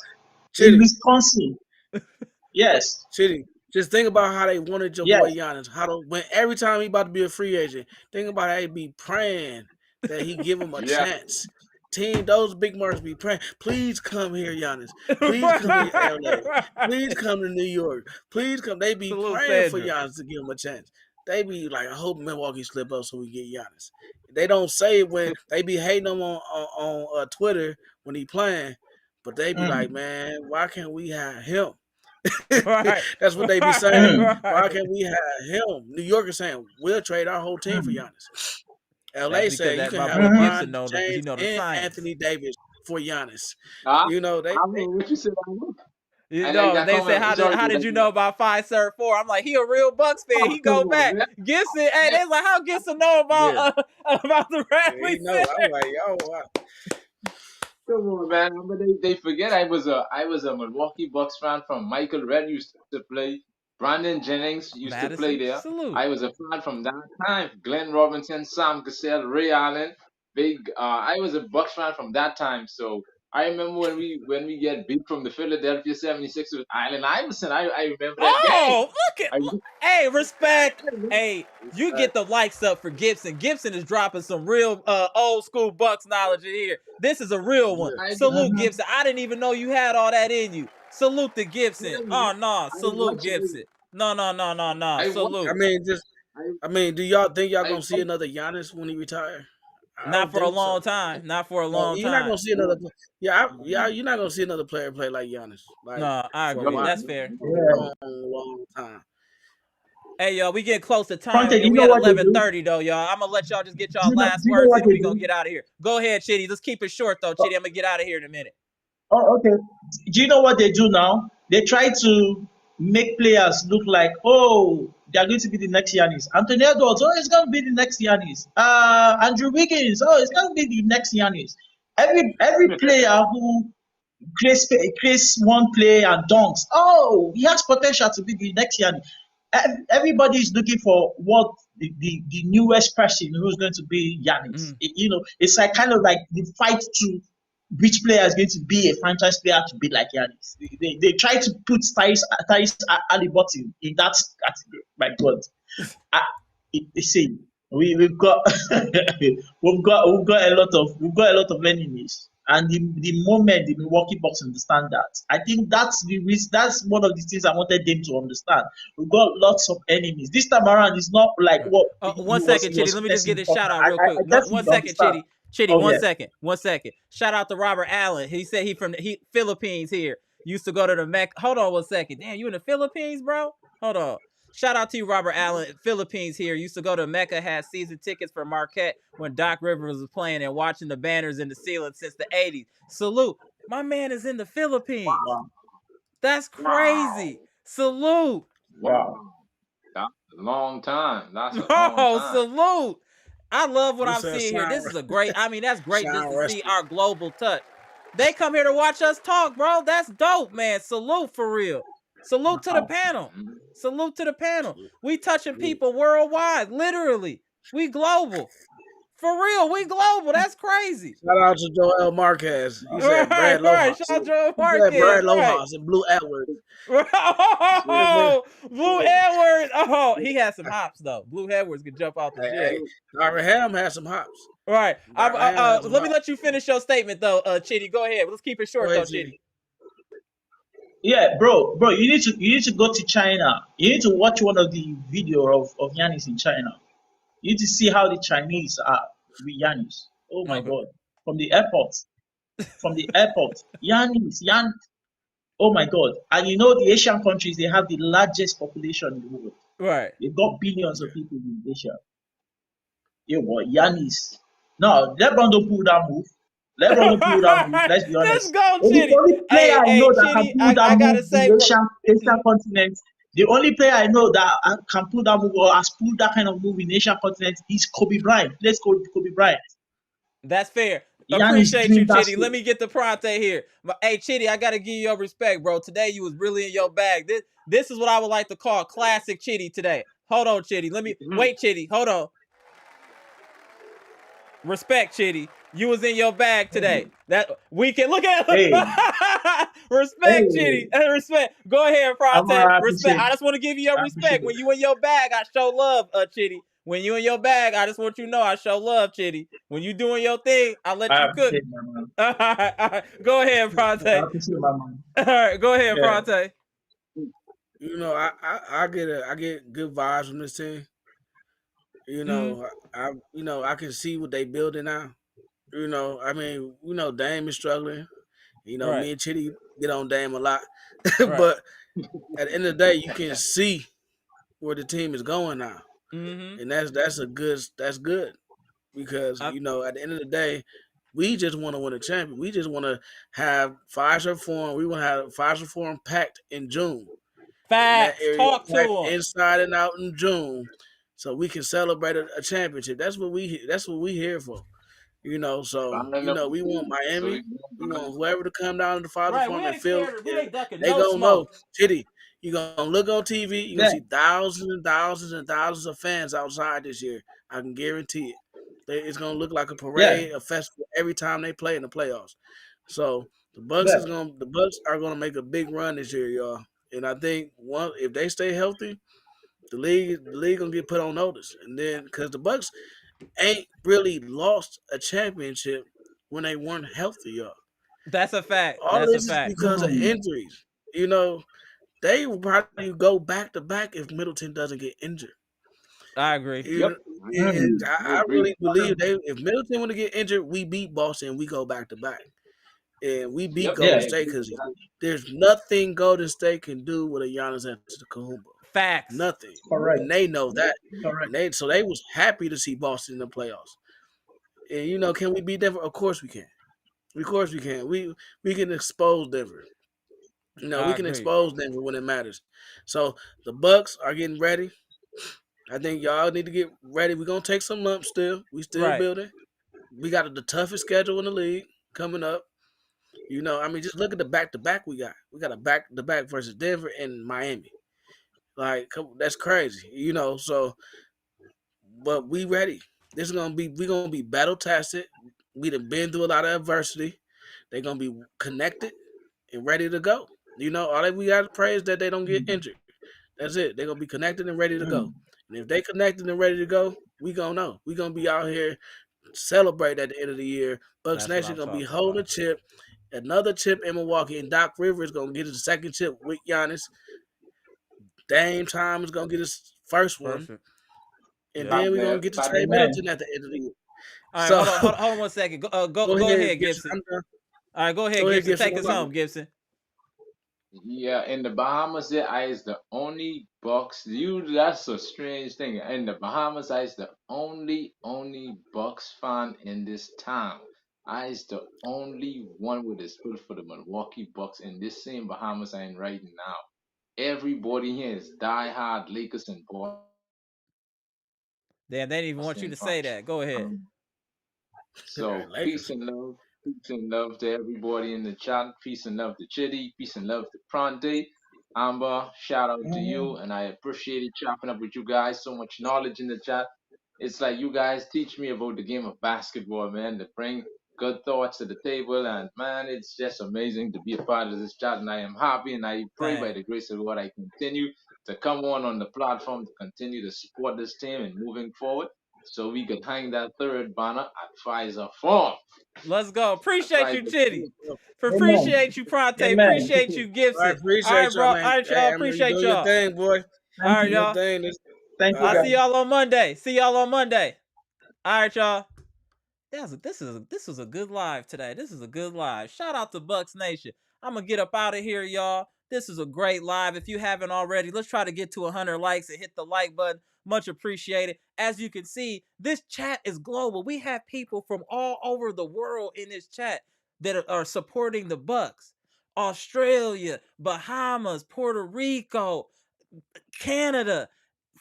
in Chitty. Wisconsin. Yes. Chitty. Just think about how they wanted your Yes. boy Giannis. When every time he about to be a free agent, think about how he be praying that he give him a Yeah. chance. Those big marks be praying. Please come here, Giannis. Please come to LA. Please come to New York. Please come. They be praying for Giannis to give him a chance. They be like, I hope Milwaukee slip up so we get Giannis. They don't say it when they be hating him on Twitter when he playing, but they be like, man, why can't we have him? Right. That's what they be saying. Right. Why can't we have him? New York is saying we'll trade our whole team for Giannis. LA said you can have LeBron James and Anthony Davis for Giannis. You know they. What you said? You know, they said, how did you know about Fiserv Forum? I'm like, he a real Bucks fan. He go back. Gibson, hey, they like, how Gibson know about the Bradley? Yeah, I'm like, yo, wow. Come on, man. But they forget I was a Milwaukee Bucks fan from Michael Redd used to play. Brandon Jennings used to play there. Salute. I was a fan from that time. Glenn Robinson, Sam Cassell, Ray Allen. I was a Bucks fan from that time. So I remember when we get beat from the Philadelphia 76ers, Allen Iverson. I remember that game. Oh, hey, respect. Hey, you get the likes up for Gibson. Gibson is dropping some real old school Bucks knowledge in here. This is a real one. Salute, Gibson. I didn't even know you had all that in you. Salute to Gibson. Oh, no. Salute, Gibson. No. Salute. I mean, do y'all think y'all gonna see another Giannis when he retire? Not for a long time. Not for a long time. You're not gonna see another. You're not gonna see another player play like Giannis. No, I agree. That's fair. Long time. Hey, y'all, we getting close to time. We at 11:30 though, y'all. I'm gonna let y'all just get y'all last words, and we gonna get out of here. Go ahead, Chitty. Let's keep it short though, Chitty. I'm gonna get out of here in a minute. Oh, okay. Do you know what they do now? They try to make players look like, oh, they are going to be the next Giannis. Anthony Edwards, oh, it's going to be the next Giannis. Andrew Wiggins, oh, it's going to be the next Giannis. Every player who creates one play and dunks, oh, he has potential to be the next Giannis. Everybody is looking for what the newest person who's going to be Giannis. It's like kind of like the fight to which player is going to be a franchise player to be like Giannis. They try to put Tyrese Haliburton in that category. My God, we've got a lot of enemies, and the moment the Milwaukee Bucks understand that, I think that's one of the things I wanted them to understand. We've got lots of enemies. This time around, it's not like what. 1 second, Chitty. Let me just get this shout out real quick. 1 second, Chitty. Chitty, 1 second. 1 second. Shout out to Robert Allen. He said he from the Philippines here. Used to go to the Mecca. Hold on 1 second. Damn, you in the Philippines, bro? Hold on. Shout out to you, Robert Allen. Philippines here. Used to go to Mecca, had season tickets for Marquette when Doc Rivers was playing and watching the banners in the ceiling since the 80s. Salute. My man is in the Philippines. Wow. That's crazy. Wow. Salute. Wow. That's a long time. That's a long time. Salute. I love what I'm seeing here. This is a great, that's great just to see our global touch. They come here to watch us talk, bro. That's dope, man. Salute for real. Salute to the panel. Salute to the panel. We touching people worldwide, literally. We global. For real, we global. That's crazy. Shout out to Joel Marquez. He said Brad Lohaus. Shout out to Joel Marquez. Brad Lohaus and Blue Edwards. Blue Edwards. Oh, he has some hops though. Blue Edwards can jump out the gym. Darvin Ham has some hops. Right. Let me let you finish your statement though, Chitty. Go ahead. Let's keep it short though, Chitty. Yeah, bro, you need to go to China. You need to watch one of the video of Giannis in China. You need to see how the Chinese are with Giannis. Oh my God. From the airport. Giannis. Oh my God. And the Asian countries, they have the largest population in the world. Right. They've got billions of people in Asia. Yeah, what? Giannis. No, LeBron don't pull that move. Let's be honest. Let's go, Chitty. The only player I know that can pull that move in the Asian continent. The only player I know that can pull that move or has pulled that kind of move in the Asian continent is Kobe Bryant. Let's go with Kobe Bryant. That's fair. Appreciate you, Chitty. Let me get the Pronte here. Hey, Chitty, I gotta give you your respect, bro. Today you was really in your bag. This is what I would like to call classic Chitty today. Hold on, Chitty. Let me wait, Chitty. Hold on. Respect, Chitty. You was in your bag today. That we can look at. Respect, Chitty. Respect. Go ahead, Pronte. Respect. I just want to give you your respect. When you in your bag, I show love, Chitty. When you in your bag, I just want you to know I show love, Chitty. When you doing your thing, I let you cook. All right. Go ahead, Pronte. All right, go ahead, Pronte. You know, I get good vibes from this team. You know, I can see what they building now. You know, I mean, Dame is struggling. You know, me and Chitty get on Dame a lot, but at the end of the day, you can see where the team is going now, and that's good because at the end of the day, we just want to win a champion. We just want to have Fiserv Forum. We want to have Fiserv Forum packed in June. Facts. In that area, Talk to them inside and out in June, so we can celebrate a championship. That's what we here for. You know, so we want Miami. We want whoever to come down to the Fiserv Forum and feel. They gonna know, Chitty. You gonna look on TV. You gonna see thousands and thousands and thousands of fans outside this year. I can guarantee it. It's gonna look like a parade, a festival every time they play in the playoffs. So the Bucks are gonna make a big run this year, y'all. And I think if they stay healthy, the league gonna get put on notice. And then because the Bucks ain't really lost a championship when they weren't healthy, y'all. That's a fact. All this is because of injuries. You know, they will probably go back to back if Middleton doesn't get injured. I agree. I really believe if Middleton want to get injured, we beat Boston. We go back to back, and we beat Golden State because there's nothing Golden State can do with a Giannis Antetokounmpo. Facts. Nothing. Correct. And they know that. Correct. And they was happy to see Boston in the playoffs. And can we beat Denver? Of course we can. Of course we can. We can expose Denver. We can expose Denver when it matters. So the Bucks are getting ready. I think y'all need to get ready. We're gonna take some lumps still. We still building. We got the toughest schedule in the league coming up. Just look at the back-to-back we got. We got a back-to-back versus Denver and Miami. Like, that's crazy, so, but we ready. We're going to be battle-tested. We done been through a lot of adversity. They're going to be connected and ready to go. All we got to pray is that they don't get injured. That's it. They're going to be connected and ready to go. And if they connected and ready to go, we going to know. We going to be out here celebrate at the end of the year. Bucks Nation going to be holding a chip. Another chip in Milwaukee, and Doc Rivers going to get his second chip with Giannis. Dame Time is going to get his first one. And then we're going to get to Trey Middleton at the end of the year. All right, hold on 1 second. Go ahead, Gibson. All right, go ahead, Gibson. Take us home, Gibson. Yeah, in the Bahamas, I is the only Bucks. That's a strange thing. In the Bahamas, I is the only Bucks fan in this town. I is the only one with a spirit for the Milwaukee Bucks in this same Bahamas I am right now. Everybody here is diehard Lakers and Boston. Damn, they didn't even want you to say that. Go ahead. So peace and love to everybody in the chat. Peace and love to Chitty. Peace and love to Pronte. Amber, shout out to you, and I appreciate it chopping up with you guys. So much knowledge in the chat. It's like you guys teach me about the game of basketball, man, to bring good thoughts to the table. And, man, it's just amazing to be a part of this chat. And I am happy, and I pray by the grace of God I continue to come on the platform to continue to support this team and moving forward so we could hang that third banner at Fiserv Forum. Let's go. Appreciate you, Chitty. Appreciate you, Pronte. Appreciate you, Gibson. I appreciate bro. All right, y'all. Appreciate y'all. Your thing, boy. All right, y'all. Thank you. I'll see y'all on Monday. All right, y'all. This was a good live today. This is a good live. Shout out to Bucks Nation. I'm gonna get up out of here, y'all. This is a great live. If you haven't already, let's try to get to 100 likes and hit the like button. Much appreciated. As you can see, this chat is global. We have people from all over the world in this chat that are supporting the Bucks. Australia, Bahamas, Puerto Rico, Canada,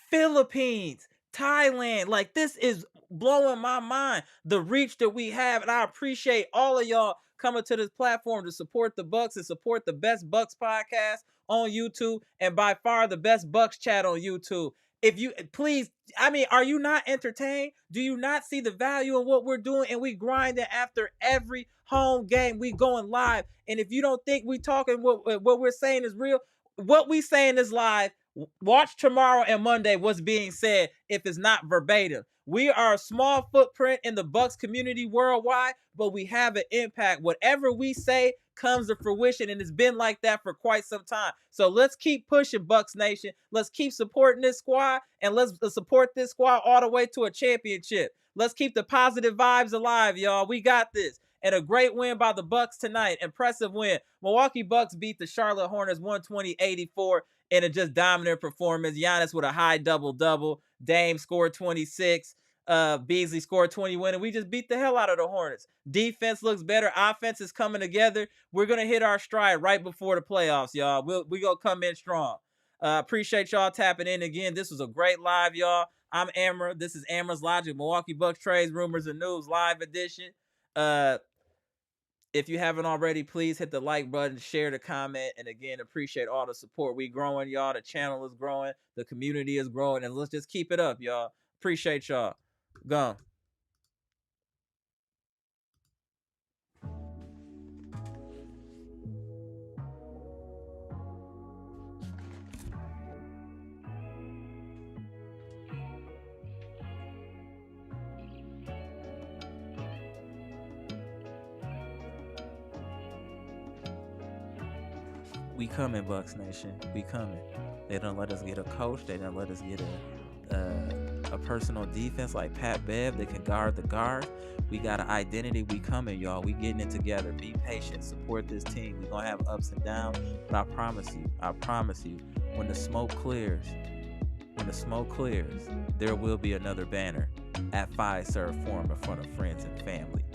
Philippines, Thailand. Like, this is blowing my mind, the reach that we have. And I appreciate all of y'all coming to this platform to support the Bucks and support the best Bucks podcast on YouTube, and by far the best Bucks chat on YouTube. If you please, I mean, are you not entertained? Do you not see the value in what we're doing? And we grinding after every home game. We going live. And if you don't think we talking what we're saying is real, what we saying is live. Watch tomorrow and Monday what's being said if it's not verbatim. We are a small footprint in the Bucks community worldwide, but we have an impact. Whatever we say comes to fruition, and it's been like that for quite some time. So let's keep pushing, Bucks Nation. Let's keep supporting this squad, and let's support this squad all the way to a championship. Let's keep the positive vibes alive, y'all. We got this. And a great win by the Bucks tonight. Impressive win. Milwaukee Bucks beat the Charlotte Hornets 120-84 in a just dominant performance. Giannis with a high double-double. Dame scored 26. Beasley scored 21, and we just beat the hell out of the Hornets. Defense looks better. Offense is coming together. We're going to hit our stride right before the playoffs, y'all. We're going to come in strong. Appreciate y'all tapping in again. This was a great live, y'all. I'm Amara. This is Amara's Logic, Milwaukee Bucks Trades, Rumors, and News live edition. If you haven't already, please hit the like button, share the comment, and again, appreciate all the support. We growing, y'all. The channel is growing. The community is growing, and let's just keep it up, y'all. Appreciate y'all. Go. We coming, Bucks Nation. We coming. They don't let us get a coach. They don't let us get a personal defense like Pat Bev that can guard the guard. We got an identity. We coming, y'all. We getting it together. Be patient. Support this team. We gonna have ups and downs, but I promise you, when the smoke clears, there will be another banner at Fiserv Forum in front of friends and family.